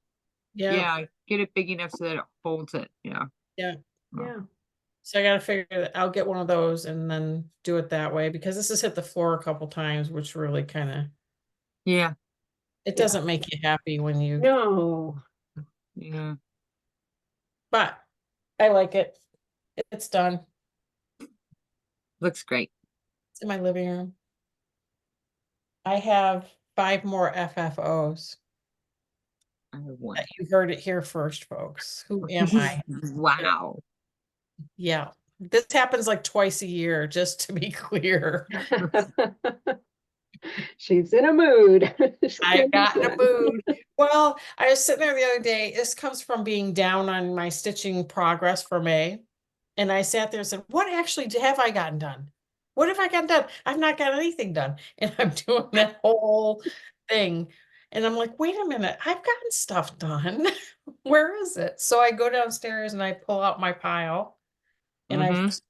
Yeah. Yeah. Get it big enough so that it holds it. Yeah. Yeah. Oh. Yeah. So I gotta figure that I'll get one of those and then do it that way, because this has hit the floor a couple times, which really Yeah. it Yeah. doesn't make you happy when you, No. Yeah. but I like it. It's done. Looks great. It's in my living room. I have 5 more FFOs. I have one. You heard it here first, folks. Who am I? Wow. Yeah. This happens like twice a year, just to be clear. She's in a mood. She I can't be got in a sad. mood. Well, I was sitting there the other day. This comes from being down on my stitching progress for May. And I sat there and said, what actually have I gotten done? What have I gotten done? I've not got anything done. And I'm doing that whole thing. And I'm like, wait a minute, I've gotten stuff done. Where is it? So I go downstairs and I pull out my pile and Mhm.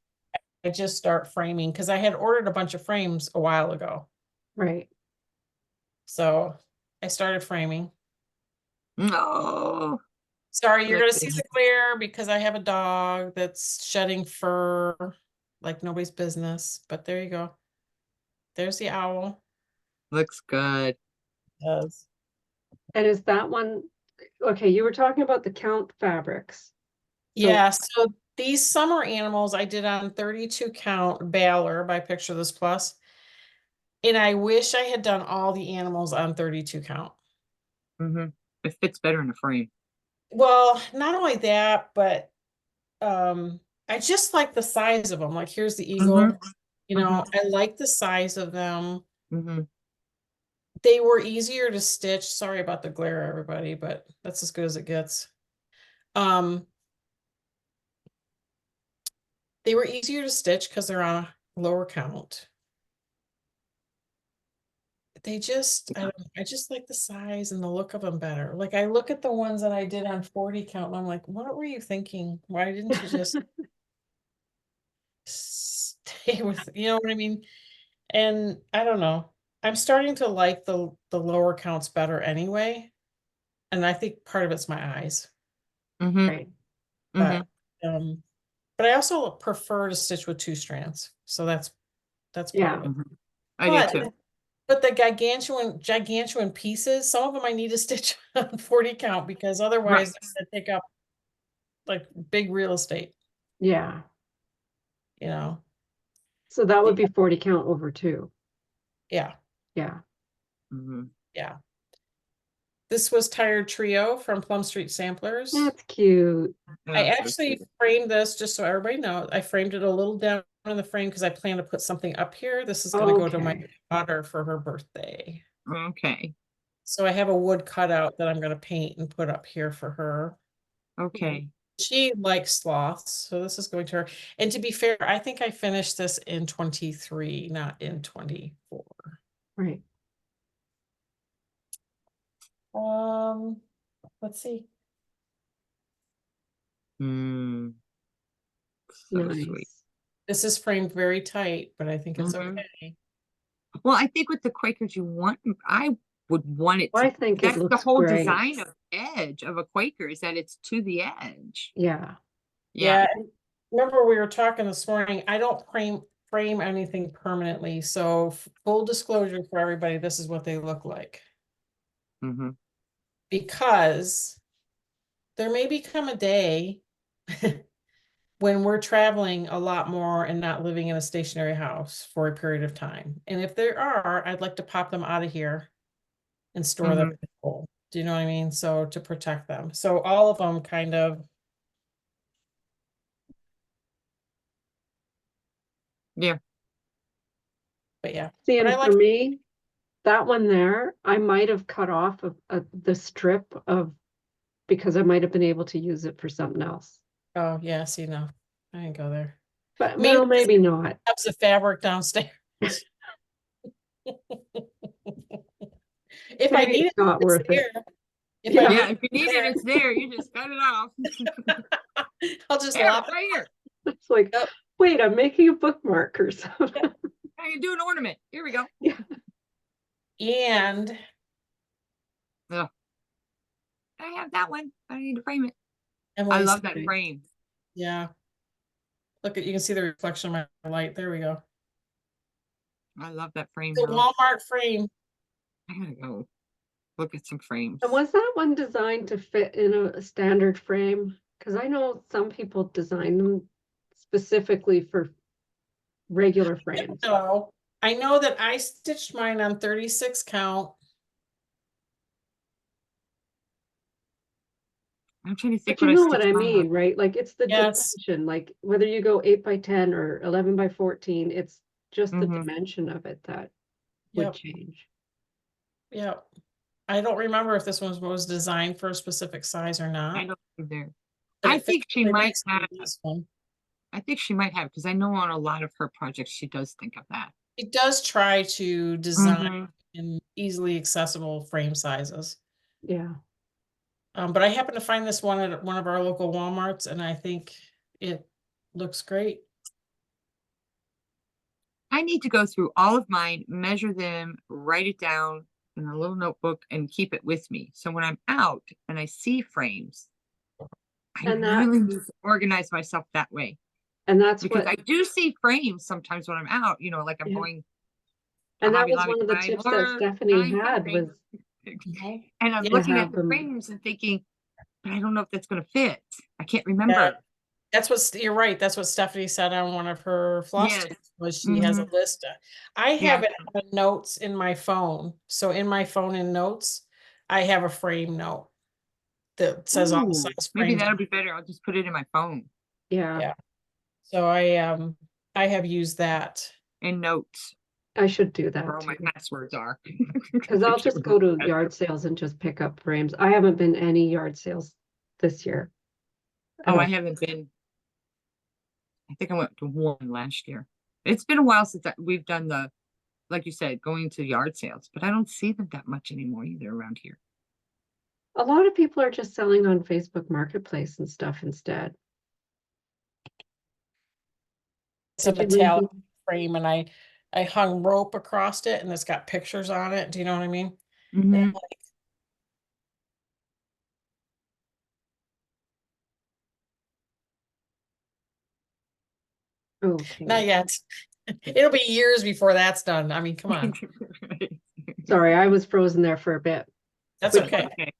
I just start framing, because I had ordered a bunch of frames a while ago. Right. So I started framing. No. Sorry, you're Look gonna at see it. the glare because I have a dog that's shedding fur like nobody's business. But there you go. There's the owl. Looks good. Does. And is that one, okay, you were talking about the count fabrics. Yeah, so these summer animals I did on 32 count Baler by Picture This Plus. And I wish I had done all the animals on 32 count. Mhm. It fits better in a frame. Well, not only that, but I just like the size of them. Like here's the eagle. I like the size of them. Mhm. They were easier to stitch. Sorry about the glare, everybody, but that's as good as it gets. They were easier to stitch because they're on a lower count. I just like the size and the look of them better. Like I look at the ones that I did on 40 count and I'm like, what were you thinking? Why didn't you just stay with, you know what I mean? And I don't know. I'm starting to like the lower counts better anyway. And I think part of it's my eyes. Mhm. Right. But Mhm. but I also prefer to stitch with 2 strands. So that's part Yeah. of it. Mhm. I do But too. But the gigantuan pieces, some of them I need to stitch on 40 count because otherwise they take up like big real estate, Yeah, you know? so that would be 40 count over 2. Yeah, Yeah, Mhm. yeah. This was Tired Trio from Plum Street Samplers. that's cute. I Yeah, so actually cute. framed this, just so everybody knows, I framed it a little down in the frame because I plan to put something up here. This is gonna go to my Okay. daughter for her birthday. Okay, So I have a wood cutout that I'm gonna paint and put up here for her. okay. She likes sloths, so this is going to her. And to be fair, I think I finished this in 23, not in 24. Right. Let's see. Mm, so sweet. Nice. This is framed very tight, but I think it's Mhm. okay. Well, I think with the Quakers, I would want it I to, think it that's the looks whole great. design of edge of a Quaker is that it's to the edge. Yeah. Yeah. And remember we were talking this morning, I don't frame anything permanently. So full disclosure for everybody, this is what they look like. Hmm. Because there may become a day when we're traveling a lot more and not living in a stationary house for a period of time. And if there are, I'd like to pop them out of here and store them in the hole. Do you know what I mean? So to protect them. So all of them kind of, Yeah. but yeah. See, But I and for like, me, that one there, I might have cut off the strip of, because I might have been able to use it for something else. oh yeah, see no, I didn't go there. But Maybe well, maybe not. that's the fabric downstairs. If I Maybe need it's it, not it's worth it. there. If I Yeah. need Yeah, it, if you need it, it's there. You just cut it off. I'll just Here, lop it. right here. It's like, Yep. wait, I'm making a bookmark or something. I can do an ornament. Here we go. Yeah. And Ugh. I have that one. I need to frame it. I Emily's, love that Nice. frame. yeah. Look at, you can see the reflection of my light. There we go. I love that frame The though. Walmart frame. I gotta go look at some frames. And was that one designed to fit in a standard frame? Because I know some people design them specifically for regular frames. So I know that I stitched mine on 36 count. I'm trying to think But you what I know what stitched I mine on. mean, right? Like it's the Yes. dimension, like whether you go 8x10 or 11x14, it's just the Mhm. dimension of it that would Yep. change. Yep. I don't remember if this one was designed for a specific size or I not. don't think there. But I it fits think she really might nicely have. in this one. I think she might have because I know on a lot of her projects she does think of that. It does try to design Mhm. in easily accessible frame sizes. Yeah. But I happened to find this one at one of our local Walmarts and I think it looks great. I need to go through all of mine, measure them, write it down in a little notebook, and keep it with me. So when I'm out and I see frames, I And that really need to organize myself that way. and that's Because what I do see frames sometimes when I'm out, like I'm yeah. going to And that Hobby was Lobby one to of the buy tips that more Stephanie giant had frames. was And I'm Yeah. to looking at have the them. frames and thinking, but I don't know if that's going to fit. I can't Yeah, remember. that's what you're right. That's what Stephanie said on one of her floss Yes. tips was she has a Mhm. list. I have Yeah. it on notes in my phone. So in my phone in notes, I have a frame note that says all the Ooh, size maybe frames. that'll be better. I'll just put it in my phone Yeah. Yeah. So I have used that. and notes I should do where that all my too. passwords are. Because I'll just go to yard sales and just pick up frames. I haven't been any yard sales this year. at Oh, I all. haven't been. I think I went to one last year. It's been a while since we've done like you said, going to yard sales, but I don't see them that much anymore either around here. A lot of people are just selling on Facebook Marketplace and stuff instead. It's a Did you metallic leave? frame and I hung rope across it and it's got pictures on it. Do you know what I mean? Mhm. Okay. Not yet. It'll be years before that's done. I mean, come on. Sorry, I was frozen there for a bit. That's Which okay. Okay.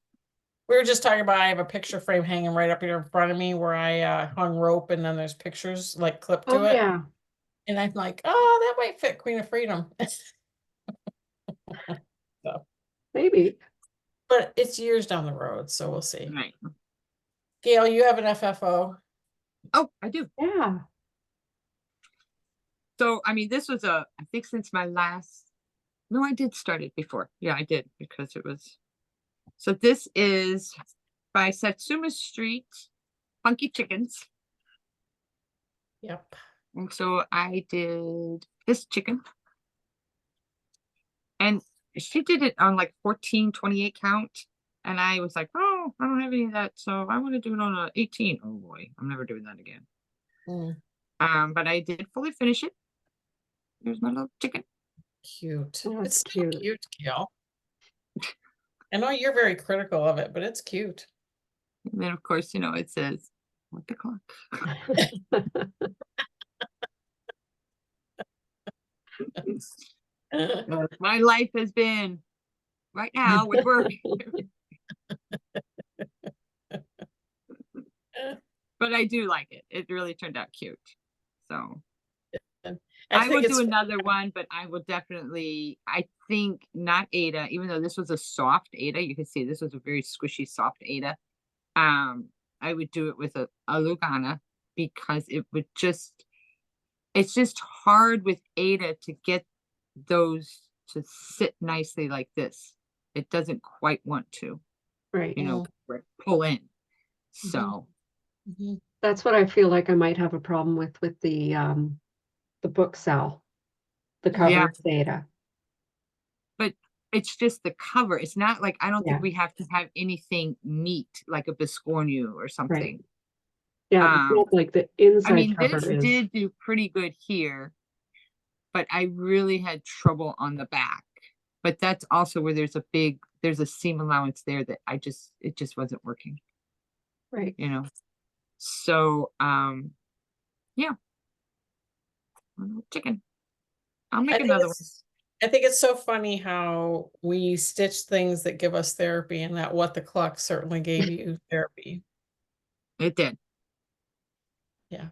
We were just talking about, I have a picture frame hanging right up here in front of me where I hung rope and then there's pictures like clipped to Oh, it. yeah. And I'm like, oh, that might fit Queen of Freedom. So, Maybe. but it's years down the road, so we'll see. Right. Gail, you have an FFO. Oh, I do. Yeah. So, I mean, this was I think since my last, no, I did start it before. Yeah, I did because it was, so this is by Satsuma Street, Funky Chickens. Yep. And so I did this chicken. And she did it on like 1428 count. And I was like, oh, I don't have any of that. So I want to do it on a 18. Oh boy, I'm never doing that again. But I did fully finish it. Here's my little chicken. Cute. Oh, It's it's still cute. cute, Gail. I know you're very critical of it, but it's cute. And then of course, you know, it says, what the clock? My life has been right now with work. But I do like it. It really turned out cute. So I will think do it's another one, but I will definitely, I think not Ada, even though this was a soft Ada, you can see this was a very squishy, soft Ada. I would do it with a Lugana because it would just, it's just hard with Ada to get those to sit nicely like this. It doesn't quite want to, Right. you know, pull in. Mhm. So Mhm. That's what I feel like I might have a problem with the book cell, the cover Yeah. data. but it's just the cover. It's not like, I don't Yeah. think we have to have anything neat like a Biscornu or something. Yeah, it's not like the I inside mean, cover this is. did do pretty good here, but I really had trouble on the back. But that's also where there's a seam allowance there that it just wasn't working, Right. you know? So, yeah. Chicken. I'll I make think another one. I think it's so funny how we stitch things that give us therapy, and that what the clock certainly gave you therapy. It did. Yeah.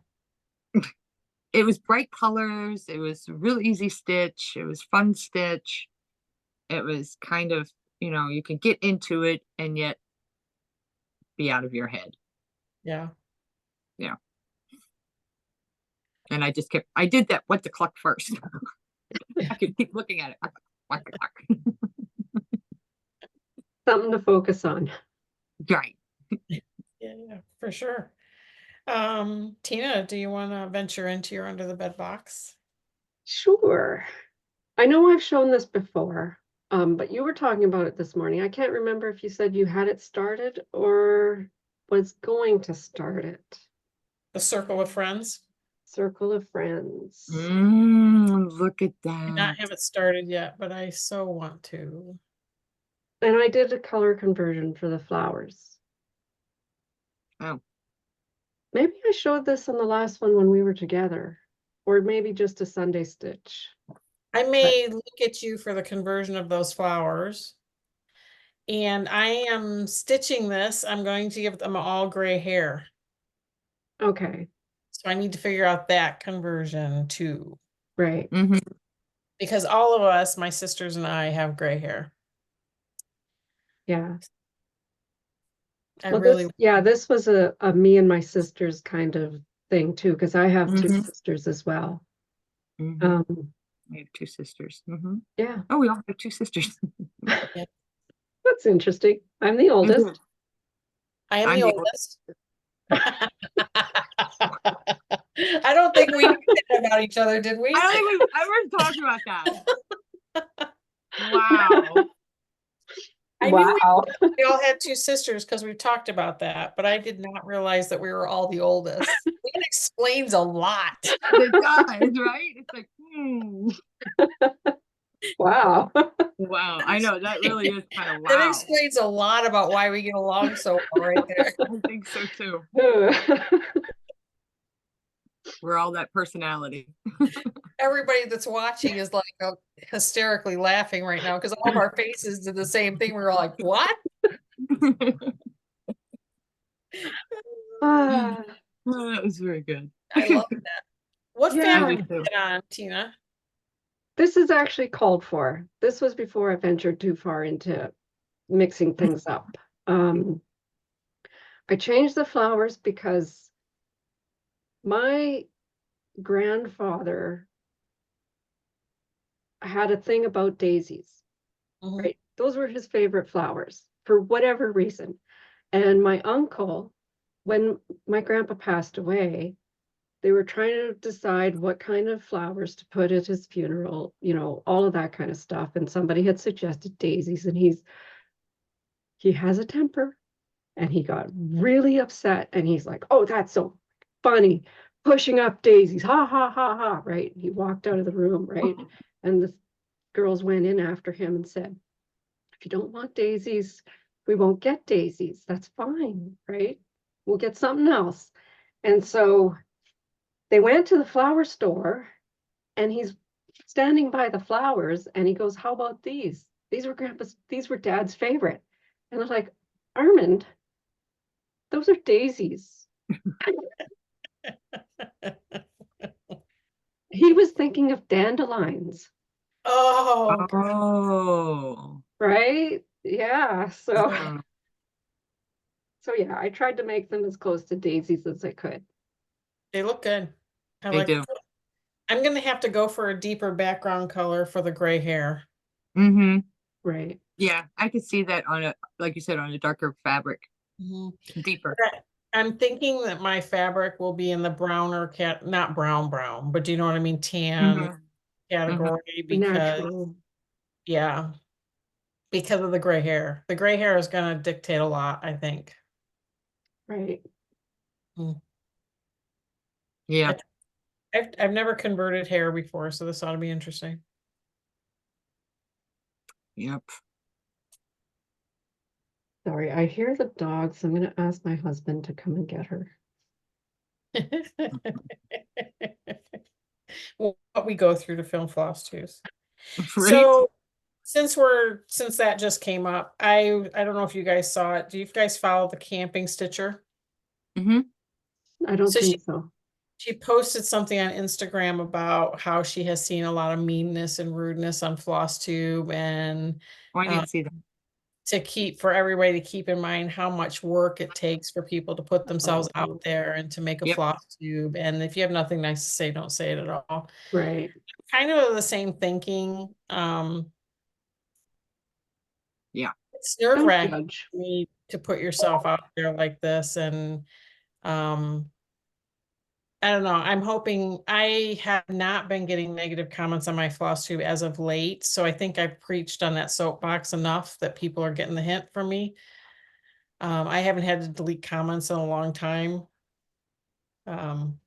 It was bright colors. It was a real easy stitch. It was fun stitch. It was kind of, you know, you can get into it and yet be out of your head. Yeah. Yeah. And I did that what the clock first. I could keep looking at it. What the clock. Something to focus on. Right. Yeah, for sure. Tina, do you want to venture into your under the bed box? Sure. I know I've shown this before, but you were talking about it this morning. I can't remember if you said you had it started or was going to start it. The Circle of Friends. Circle of Friends. Look at I that. not have it started yet, but I so want to. And I did a color conversion for the flowers. Oh. Maybe I showed this on the last one when we were together, or maybe just a Sunday stitch. I may look at you for the conversion of those flowers. And I am stitching this. I'm going to give them all gray hair. Okay, So I need to figure out that conversion too. right. Because all of us, my sisters and I, have gray hair. Yeah. I Well, really, this was a me and my sisters kind of thing too, because I have two sisters as well. I have two sisters. Yeah, Oh, we all have two sisters. that's interesting. I'm the oldest. I am I'm the the oldest. I don't think we knew that about each other, did we? I don't think we've ever talked about that. Wow. I knew Wow. we all had two sisters because we talked about that, but I did not realize that we were all the oldest. That explains a lot. It does, right? It's like, Wow. wow. I know that really is kind of That wow. explains a lot about why we get along so well right there. I think so too. We're all that personality. everybody that's watching is like hysterically laughing right now because all of our faces did the same thing. We were like, what? Ah, Oh, that was very good. I love that. What Yeah. fabric Me did you too. get on, Tina? this is actually called for. This was before I ventured too far into mixing things up. I changed the flowers because my grandfather had a thing about daisies, Mhm. right? Those were his favorite flowers for whatever reason. And my uncle, when my grandpa passed away, they were trying to decide what kind of flowers to put at his funeral, all of that kind of stuff. And somebody had suggested daisies, and he has a temper, and he got really upset, and he's like, "Oh, that's so funny, pushing up daisies, ha ha ha ha!" Right? He walked out of the room, right? And the girls went in after him and said, "If you don't want daisies, we won't get daisies. That's fine, right? We'll get something else." And so they went to the flower store, and he's standing by the flowers, and he goes, "How about these? These were Dad's favorite." And I was like, "Armand, those are daisies." He was thinking of dandelions, Oh, Oh. right? Yeah. So Uh, so yeah, I tried to make them as close to daisies as I could. they look good. I They like. do. I'm gonna have to go for a deeper background color for the gray hair. Mm-hmm. Right. Yeah, I could see that on a, like you said, on a darker fabric, Mhm. deeper. But I'm thinking that my fabric will be in the browner not brown, but do you know what I mean? Tan Mhm. category because, Natural. yeah, because of the gray hair. The gray hair is gonna dictate a lot, I think. Right. Mm. Yeah. I've never converted hair before, so this ought to be interesting. Yep. Sorry, I hear the dogs. I'm gonna ask my husband to come and get her. What we go through to film floss tubes. Right? So since that just came up, I don't know if you guys saw it. Do you guys follow the camping stitcher? Mm-hmm. I don't So think so. she posted something on Instagram about how she has seen a lot of meanness and rudeness on floss tube and Oh, I uh, didn't see that. for everybody to keep in mind how much work it takes for people to put themselves Oh, out there and to make a Yep. floss tube. And if you have nothing nice to say, don't say it at all. right. Kind of the same thinking. Yeah. It's Don't nerve-wracking judge. for me to put yourself out there like this. And um, I don't know. I'm hoping I have not been getting negative comments on my floss tube as of late. So I think I've preached on that soapbox enough that people are getting the hint from me. I haven't had to delete comments in a long time. Um,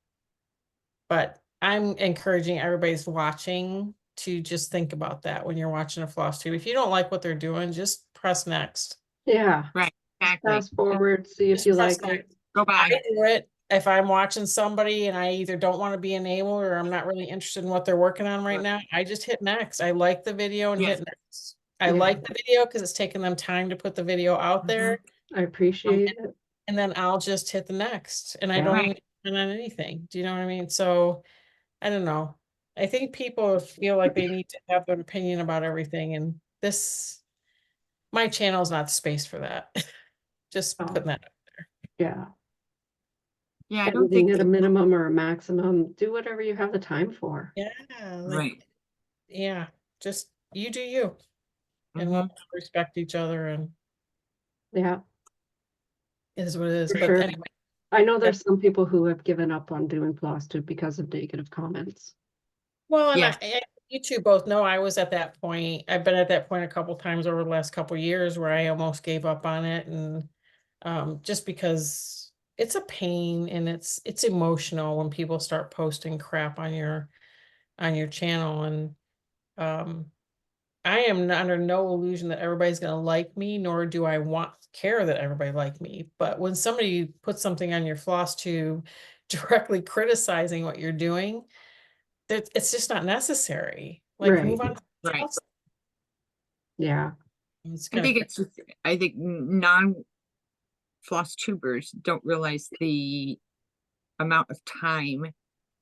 but I'm encouraging everybody's watching to just think about that when you're watching a floss tube. If you don't like what they're doing, just press next. Yeah. Right. Exactly. Fast forward, see if Just you press like it. next. Go I by. do it if I'm watching somebody and I either don't want to be enabled or I'm not really interested in what they're working on right now. I just hit next. I like the video and Yes. hit next. I Yeah. like the video because it's taking them time to put the video out there. I appreciate it. And then I'll just hit the next and I Yeah. don't even Right. comment on anything. Do you know what I mean? So I don't know. I think people feel like they need to have an opinion about everything and my channel is not the space for that. Just Oh, putting that. yeah. Yeah, I don't Everything think at a that. minimum or a maximum. Do whatever you have the time for. Yeah, like Right. yeah, just you do you, and we'll Mm-hmm. respect each other, and Yeah, it is what it is. for But sure. anyway, I know yeah. there's some people who have given up on doing floss tube because of negative comments. Well, and Yeah. you two both know I was at that point. I've been at that point a couple times over the last couple years where I almost gave up on it, and just because it's a pain and it's emotional when people start posting crap on your channel, and um I am under no illusion that everybody's going to like me, nor do I care that everybody like me. But when somebody puts something on your floss tube directly criticizing what you're doing, it's just not necessary. Like, Right. move on. To something Right. else. Yeah, It's I gonna, think it's just, I think non-floss tubers don't realize the amount of time,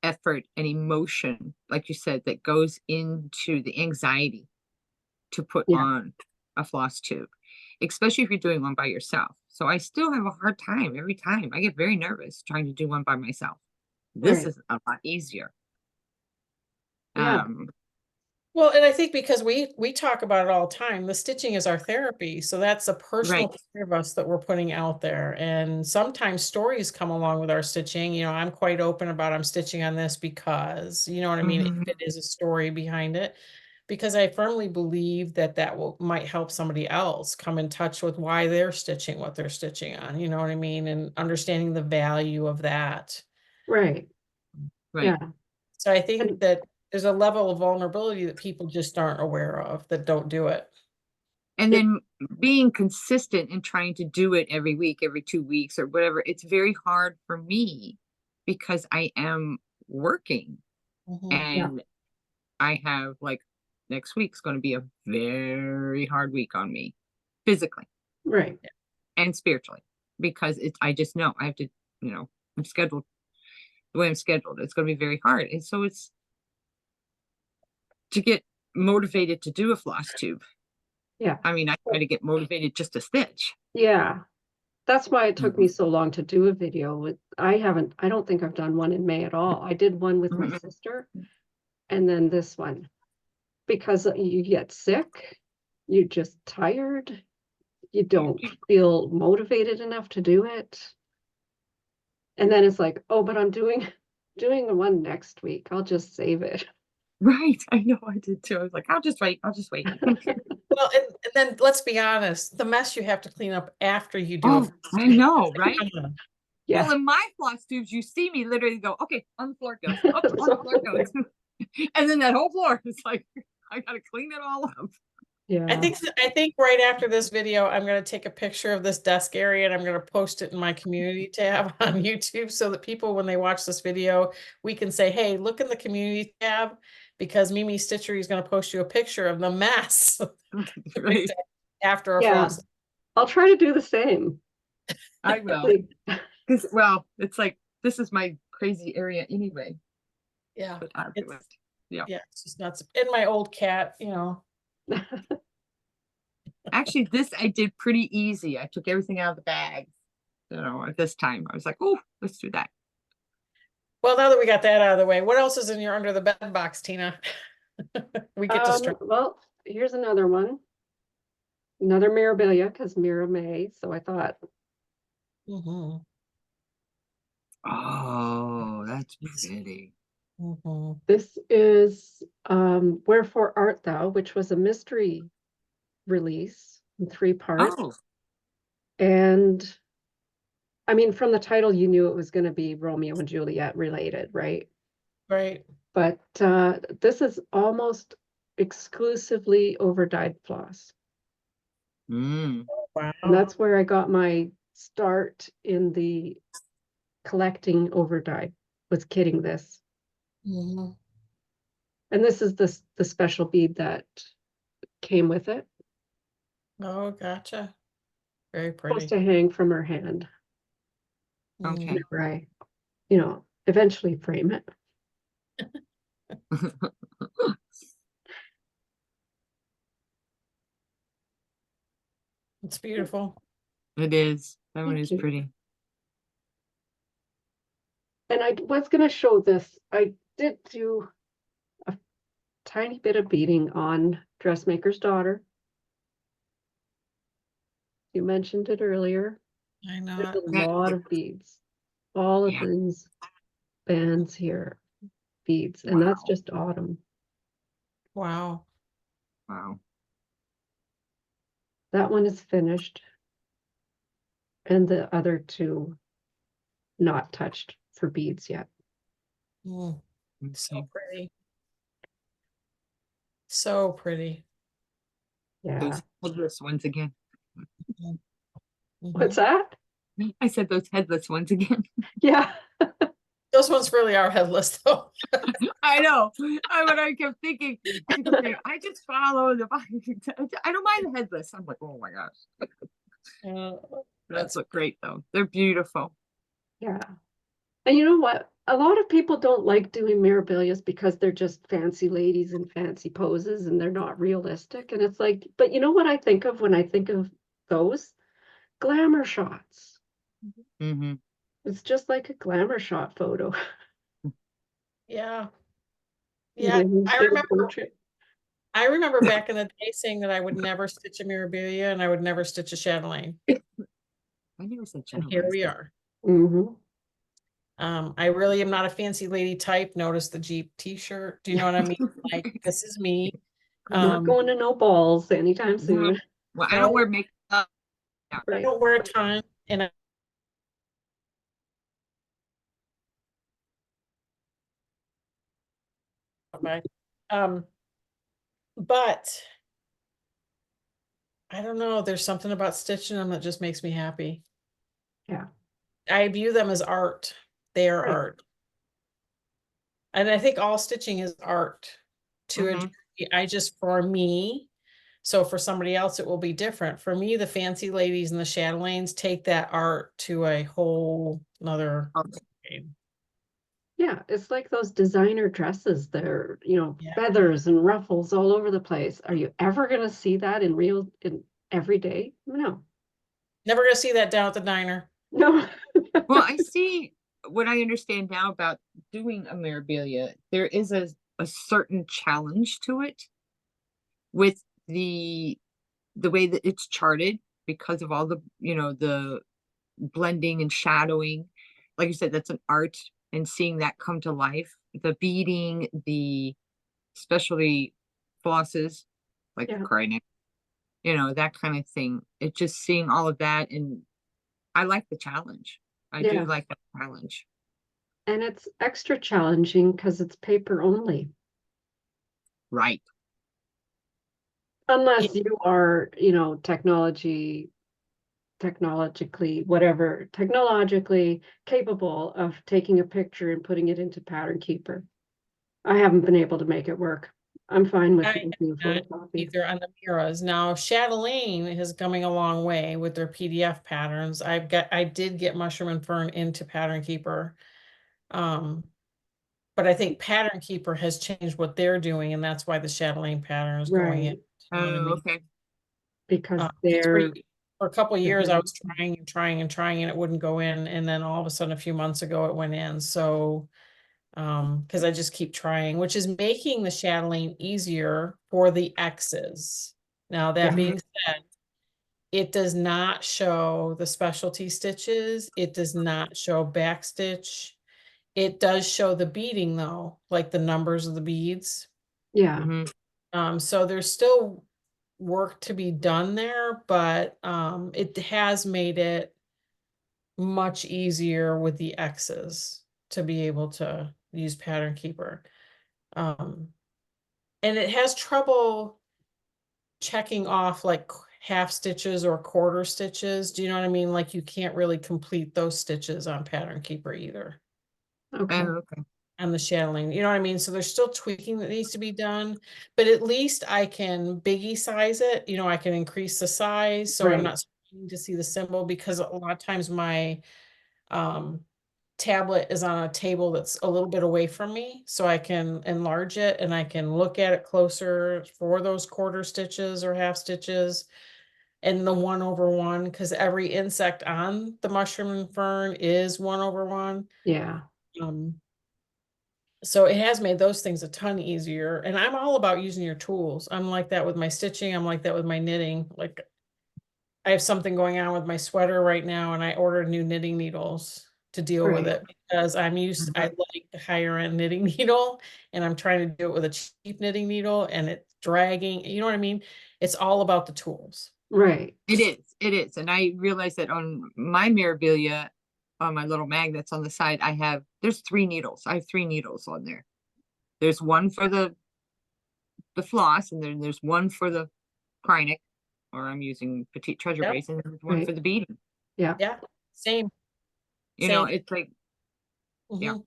effort, and emotion, like you said, that goes into the anxiety to put Yeah. on a floss tube, especially if you're doing one by yourself. So I still have a hard time every time. I get very nervous trying to do one by myself. This Right. is a lot easier. Yeah. well, and I think because we talk about it all the time, the stitching is our therapy. So that's a personal Right. part of us that we're putting out there. And sometimes stories come along with our stitching. You know, I'm quite open about I'm stitching on this because, you know what I mean? If Mhm. it is a story behind it, because I firmly believe that might help somebody else come in touch with why they're stitching what they're stitching on. You know what I mean? And understanding the value of that. Right. Right. Yeah. So I think And that there's a level of vulnerability that people just aren't aware of that don't do it. And it, then being consistent and trying to do it every week, every 2 weeks or whatever, it's very hard for me because I am working Mhm. yeah. and I have like next week's going to be a very hard week on me physically Right. and spiritually because I just know I have to, I'm scheduled the way I'm scheduled. It's going to be very hard. And so it's to get motivated to do a floss tube. Yeah. I mean, I try to get motivated just to stitch. Yeah. That's why it took me Mhm. so long to do a video with, I don't think I've done one in May at all. I did one with my Mhm. sister and then this one because you get sick, you're just tired, you don't feel motivated enough to do it. And then it's like, oh, but I'm doing the one next week. I'll just save it. Right. I know I did too. I was like, I'll just wait. I'll just wait. Well, and then let's be honest, the mess you have to clean up after you do Oh, it. I know, right? Come on. Yeah. Well, in my floss tubes, you see me literally go, okay, on the floor it goes. Up on the So, floor it goes. And then that whole floor is like, I gotta clean it all up. yeah. I think right after this video, I'm gonna take a picture of this desk area and I'm gonna post it in my community tab on YouTube so that people, when they watch this video, we can say, hey, look in the community tab because Mimi Stitchery is gonna post you a picture of the mess Right. after a Yeah. floss. I'll try to do the same. I will. Like, Because, well, it's like, this is my crazy area anyway. Yeah, But I'll do it. Yeah. yeah, it's just nuts. And my old cat, Actually, this I did pretty easy. I took everything out of the bag, at this time. I was like, oh, let's do that. well, now that we got that out of the way, what else is in your under the bed box, Tina? We get to well, here's another one. Another Mirabilia because Mira May. So I thought Mhm, Oh, that's pretty. mhm. this is Wherefore Art Thou, which was a mystery release in 3 parts. Oh, And I mean, from the title, you knew it was going to be Romeo and Juliet related, right? Right. But this is almost exclusively over dyed floss. And Wow. that's where I got my start in the collecting over dyed, was kitting this. Mhm. And this is the special bead that came with it. Oh, gotcha. Very Supposed pretty. to hang from her hand. okay. Whenever I, eventually frame it. It's beautiful. It is. That one Thank is you. pretty. And I was going to show this. I did do a tiny bit of beading on Dressmaker's Daughter. You mentioned it earlier. I know There's it. a lot of beads. All of Yeah. these bands here, beads, and that's Wow. just autumn. Wow. Wow. That one is finished. And the other two not touched for beads yet. Mm, so Okay. pretty. So pretty. Yeah. Those headless ones again. What's Mhm. that? I said those headless ones again. Yeah. Those ones really are headless though. I know. I kept thinking, she kept saying, I just follow the I don't mind the headless. I'm like, oh my gosh. That's look great though. They're beautiful. Yeah. And you know what? A lot of people don't like doing mirabilias because they're just fancy ladies in fancy poses and they're not realistic. And it's like, but you know what I think of when I think of those? Glamour shots. Mm-hmm. It's just like a glamour shot photo. Yeah. You Yeah. know, I their remember portrait. I remember back in the day saying that I would never stitch a Mirabilia and I would never stitch a chatelaine. I never said And here generalized. we are. Mm-hmm. I really am not a fancy lady type. Notice the Jeep t-shirt. Do you know what I mean? Like, this is me. I'm not going to no balls anytime Well, soon. I don't wear No, makeup. I Right. don't wear a ton and um, but I don't know. There's something about stitching them that just makes me happy. Yeah. I view them as art. They are Right. art. And I think all stitching is art to a Mhm. degree. I just, for me, so for somebody else, it will be different. For me, the fancy ladies and the chatelaines take that art to a whole nother Okay. game. Yeah, it's like those designer dresses. They're, Yeah. feathers and ruffles all over the place. Are you ever going to see that in every day? No. Never gonna see that down at the diner. No. Well, I see what I understand now about doing a Mirabilia. There is a certain challenge to it with the way that it's charted because of all the blending and shadowing. Like you said, that's an art, and seeing that come to life. The beading, the especially flosses, like the Yeah, crying, that kind of thing. It just seeing all of that, and I like the challenge. I do yeah. like that challenge. And it's extra challenging because it's paper only. Right. Yeah, Unless you are, technologically capable of taking a picture and putting it into Pattern Keeper. I haven't been able to make it work. I'm fine with I using a not photocopy. either on the Miras. Now, Chatelaine is coming a long way with their PDF patterns. I did get Mushroom and Fern into Pattern Keeper. Um, but I think Pattern Keeper has changed what they're doing, and that's why the chatelaine pattern is going in. Right. You know what I Oh, mean? okay. Because 'Cause they're for a couple of years, I different. was trying and trying and trying, and it wouldn't go in. And then all of a sudden, a few months ago, it went in. So, because I just keep trying, which is making the chatelaine easier for the X's. Now, that Yeah, being said, it does not show the specialty stitches. It does not show backstitch. It does show the beading though, like the numbers of the beads. yeah, Hmm. So there's still work to be done there, but it has made it much easier with the X's to be able to use Pattern Keeper. Um, and it has trouble checking off like half stitches or quarter stitches. Do you know what I mean? Like you can't really complete those stitches on Pattern Keeper either. okay, Oh, okay. And the chatelaine, you know what I mean? So there's still tweaking that needs to be done, but at least I can biggie size it. I can increase the size so I'm right, not starting to see the symbol, because a lot of times my um tablet is on a table that's a little bit away from me, so I can enlarge it and I can look at it closer for those quarter stitches or half stitches and the 1/1, because every insect on the mushroom and fern is 1/1. yeah, Um, so it has made those things a ton easier. And I'm all about using your tools. I'm like that with my stitching. I'm like that with my knitting. Like I have something going on with my sweater right now, and I ordered new knitting needles to deal with right, it because I like the higher end knitting needle, and I'm trying to do it with a cheap knitting needle and it's dragging. You know what I mean? It's all about the tools. right, It is. And I realized that on my Mirabilia, on my little magnets on the side, there's 3 needles. I have 3 needles on there. There's one for the floss, and then there's one for the Kreinik, or I'm using Petite Treasure Yep. Brace, and there's one right, for the beading. yeah, Yeah. Same. You know, Same. it's like, yeah, Mhm.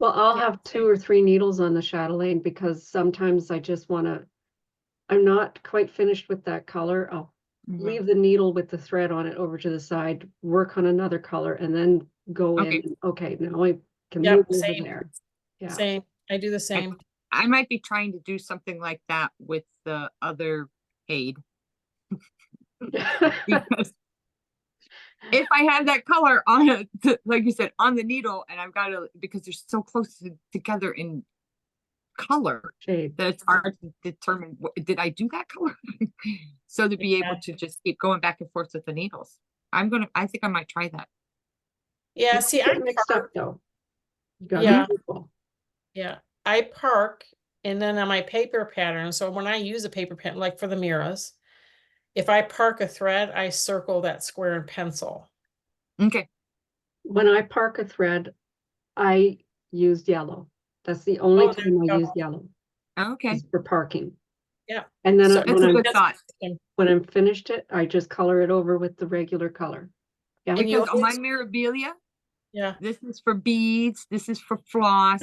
Well, I'll have 2 or 3 needles on the chatelaine because sometimes I just wanna, I'm not quite finished with that color. I'll Mhm. leave the needle with the thread on it over to the side, work on another color, and then go in. Okay. and, Okay, now I can Yep, move over same. there. Yeah. Same. I do the same. I might be trying to do something like that with the other aid. Because if I have that color on it, like you said, on the needle, and I've got to, because they're so close together in color Shade. that it's hard to determine, did I do that color? So to be able to just keep going back and forth with the needles. I think I might try that. Yeah, You see, I get mixed up park, though. You gotta Yeah. be careful. yeah, I park and then on my paper pattern, so when I use a paper pen, like for the Miras, if I park a thread, I circle that square in pencil. Okay. When I park a thread, I use yellow. That's the only Oh, there time you I use go. yellow, Okay. is for parking. Yeah. And then So That's when a I'm, good thought. when I'm finished it, I just color it over with the regular color. Yeah. And Because you'll on my get- Mirabilia, Yeah, this is for beads, this is for floss.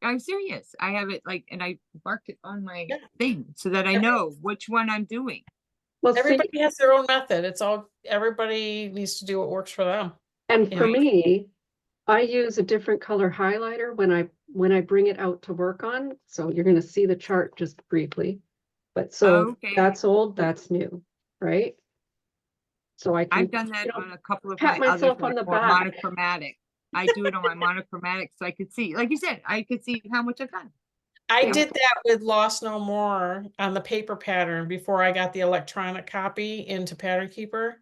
I'm serious. I have it like, and I marked it on my Yeah. thing so that I know which one I'm doing. Well, see, everybody has their own method. It's all, everybody needs to do what works for them. and you for know. me, I use a different color highlighter when I bring it out to work on. So you're gonna see the chart just briefly. But so Okay. that's old, that's new, right? So I can, I've done that you know, on a couple of pat my others myself that on are the more back. monochromatic. I do it on my monochromatic so I could see, like you said, I could see how much I've done. I Yeah. did that with Lost No More on the paper pattern before I got the electronic copy into Pattern Keeper.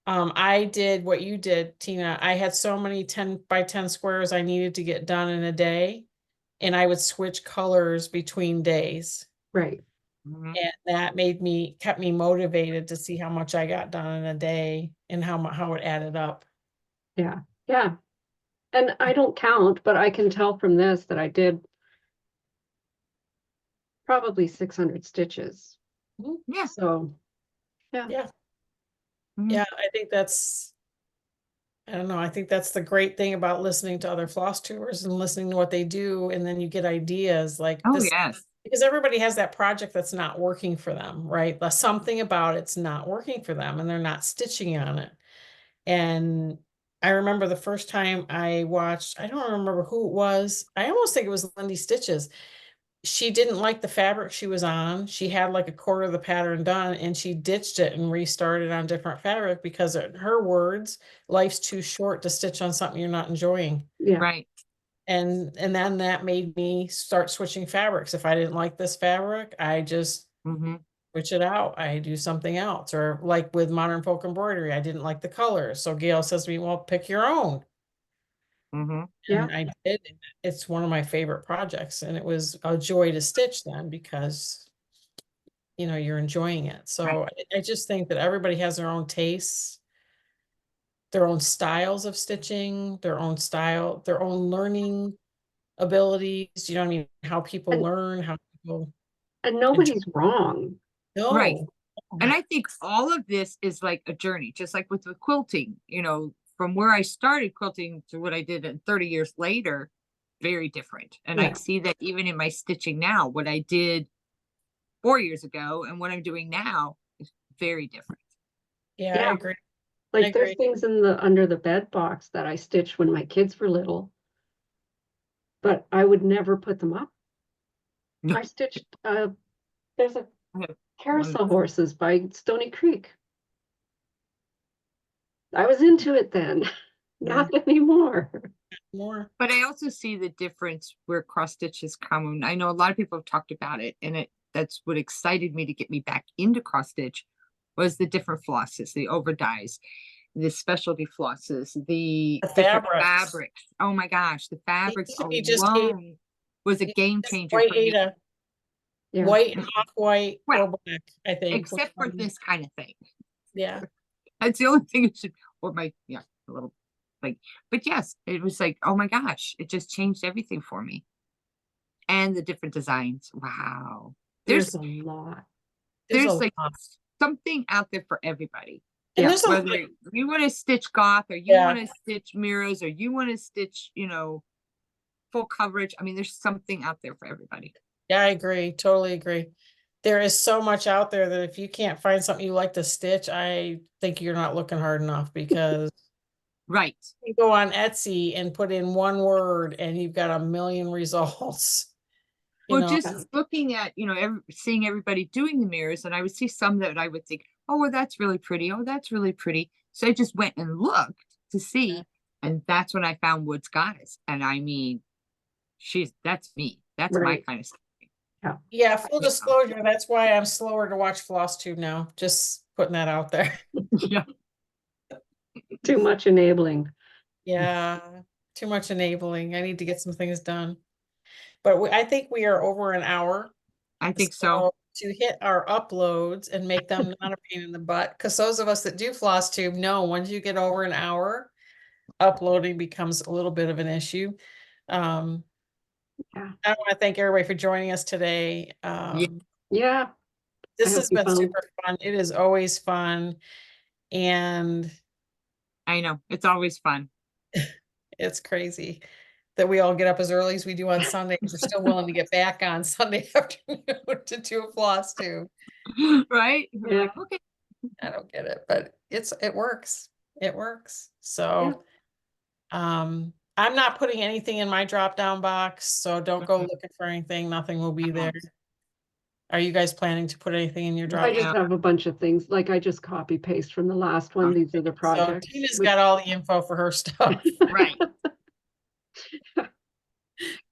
I did what you did, Tina. I had so many 10 by 10 squares I needed to get done in a day, and I would switch colors between days. Right. Mhm. And that kept me motivated to see how much I got done in a day and how it added up. Yeah. Yeah. And I don't count, but I can tell from this that I did probably 600 stitches. Mhm. Yeah. So, yeah. Yeah. Mhm. Yeah, I think I don't know. I think that's the great thing about listening to other floss tubers and listening to what they do. And then you get ideas like Oh, this, yes. because everybody has that project that's not working for them, right? Something about it's not working for them and they're not stitching on it. And I remember the first time I watched, I don't remember who it was. I almost think it was Lindy Stitches. She didn't like the fabric she was on. She had like a quarter of the pattern done and she ditched it and restarted on different fabric because in her words, life's too short to stitch on something you're not enjoying. Yeah. Right. And then that made me start switching fabrics. If I didn't like this fabric, I just Hmm. switch it out. I do something else. Or like with modern folk embroidery, I didn't like the colors. So Gail says to me, well, pick your own. Hmm. Yeah. And I did. It's one of my favorite projects. And it was a joy to stitch then because you're enjoying it. So I just think that everybody has their own tastes, their own styles of stitching, their own style, their own learning abilities. You know what I mean? How people And, learn, how people and enjoy. nobody's wrong. Right. No. And I think all of this is like a journey, just like with the quilting, from where I started quilting to what I did in 30 years later, very different. And I Yeah. see that even in my stitching now, what I did 4 years ago and what I'm doing now is very different. Yeah, I Yeah. agree. I Like there's agree. things under the bed box that I stitched when my kids were little, but I would never put them up. No. I stitched, there's a I have one. carousel horses by Stony Creek. I was into it then, not anymore. More. But I also see the difference where cross stitches come. I know a lot of people have talked about it, and that's what excited me to get me back into cross stitch was the different flosses, the over dyes, the specialty flosses, the The different fabrics. fabrics. Oh my gosh, the fabrics used to be just alone was a game changer for me. Yeah. White and off-white Well, or black, I think. Except for this kind of thing. Yeah. That's the only thing that should, or a little like, but yes, it was like, oh my gosh, it just changed everything for me. And the different designs. Wow. There's a lot. There's a There's like lot. something out there for everybody. And Yeah. there's a, Whether you want to stitch goth or you Yeah. want to stitch mirrors or you want to stitch, you know, full coverage. I mean, there's something out there for everybody. yeah, I agree, totally agree. There is so much out there that if you can't find something you like to stitch, I think you're not looking hard enough, because Right. you go on Etsy and put in one word and you've got a million results. You Well, know, just looking at, you know, seeing everybody doing the mirrors, and I would see some that I would think, oh, well, that's really pretty. Oh, that's really pretty. So I just went and looked to see, and that's when I found Woods Goddess. And I mean, that's me. That's my Right. kind of stuff. yeah, full Yeah. disclosure, that's why I'm slower to watch FlossTube now. Just putting that out there. Yeah. Too much enabling. Yeah, too much enabling. I need to get some things done. But I think we are over an hour. I think so. To hit our uploads and make them not a pain in the butt, because those of us that do FlossTube know once you get over an hour, uploading becomes a little bit of an issue. Yeah. I want to thank everybody for joining us today. Yeah. This hope has you been found- super fun. It is always fun, and I know. It's always fun. it's crazy that we all get up as early as we do on Sunday. We're still willing to get back on Sunday afternoon to do a FlossTube. Right? We're Yeah. like, okay. I don't get it, but it works. It works. So I'm not putting anything in my drop down box, so don't go Mhm. looking for anything. Nothing will be I there. won't. Are you guys planning to put anything in your drop I down? just have a bunch of things, like I just copy paste from the last one. These are the So projects. Tina's which- got all the info for her stuff. Right.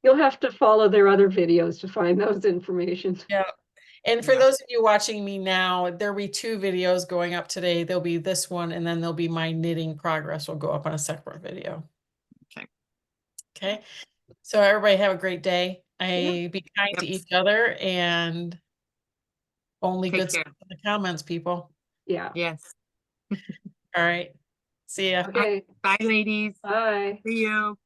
You'll have to follow their other videos to find those information. Yeah. And for Yeah. those of you watching me now, there'll be 2 videos going up today. There'll be this one, and then there'll be my knitting progress will go up on a separate video. Okay. Okay. So everybody have a great day. Be kind to Yep. each other, and only Take good care. stuff in the comments, people. Yeah. Yes. All right. See ya. Okay. Bye, ladies. Bye. See you.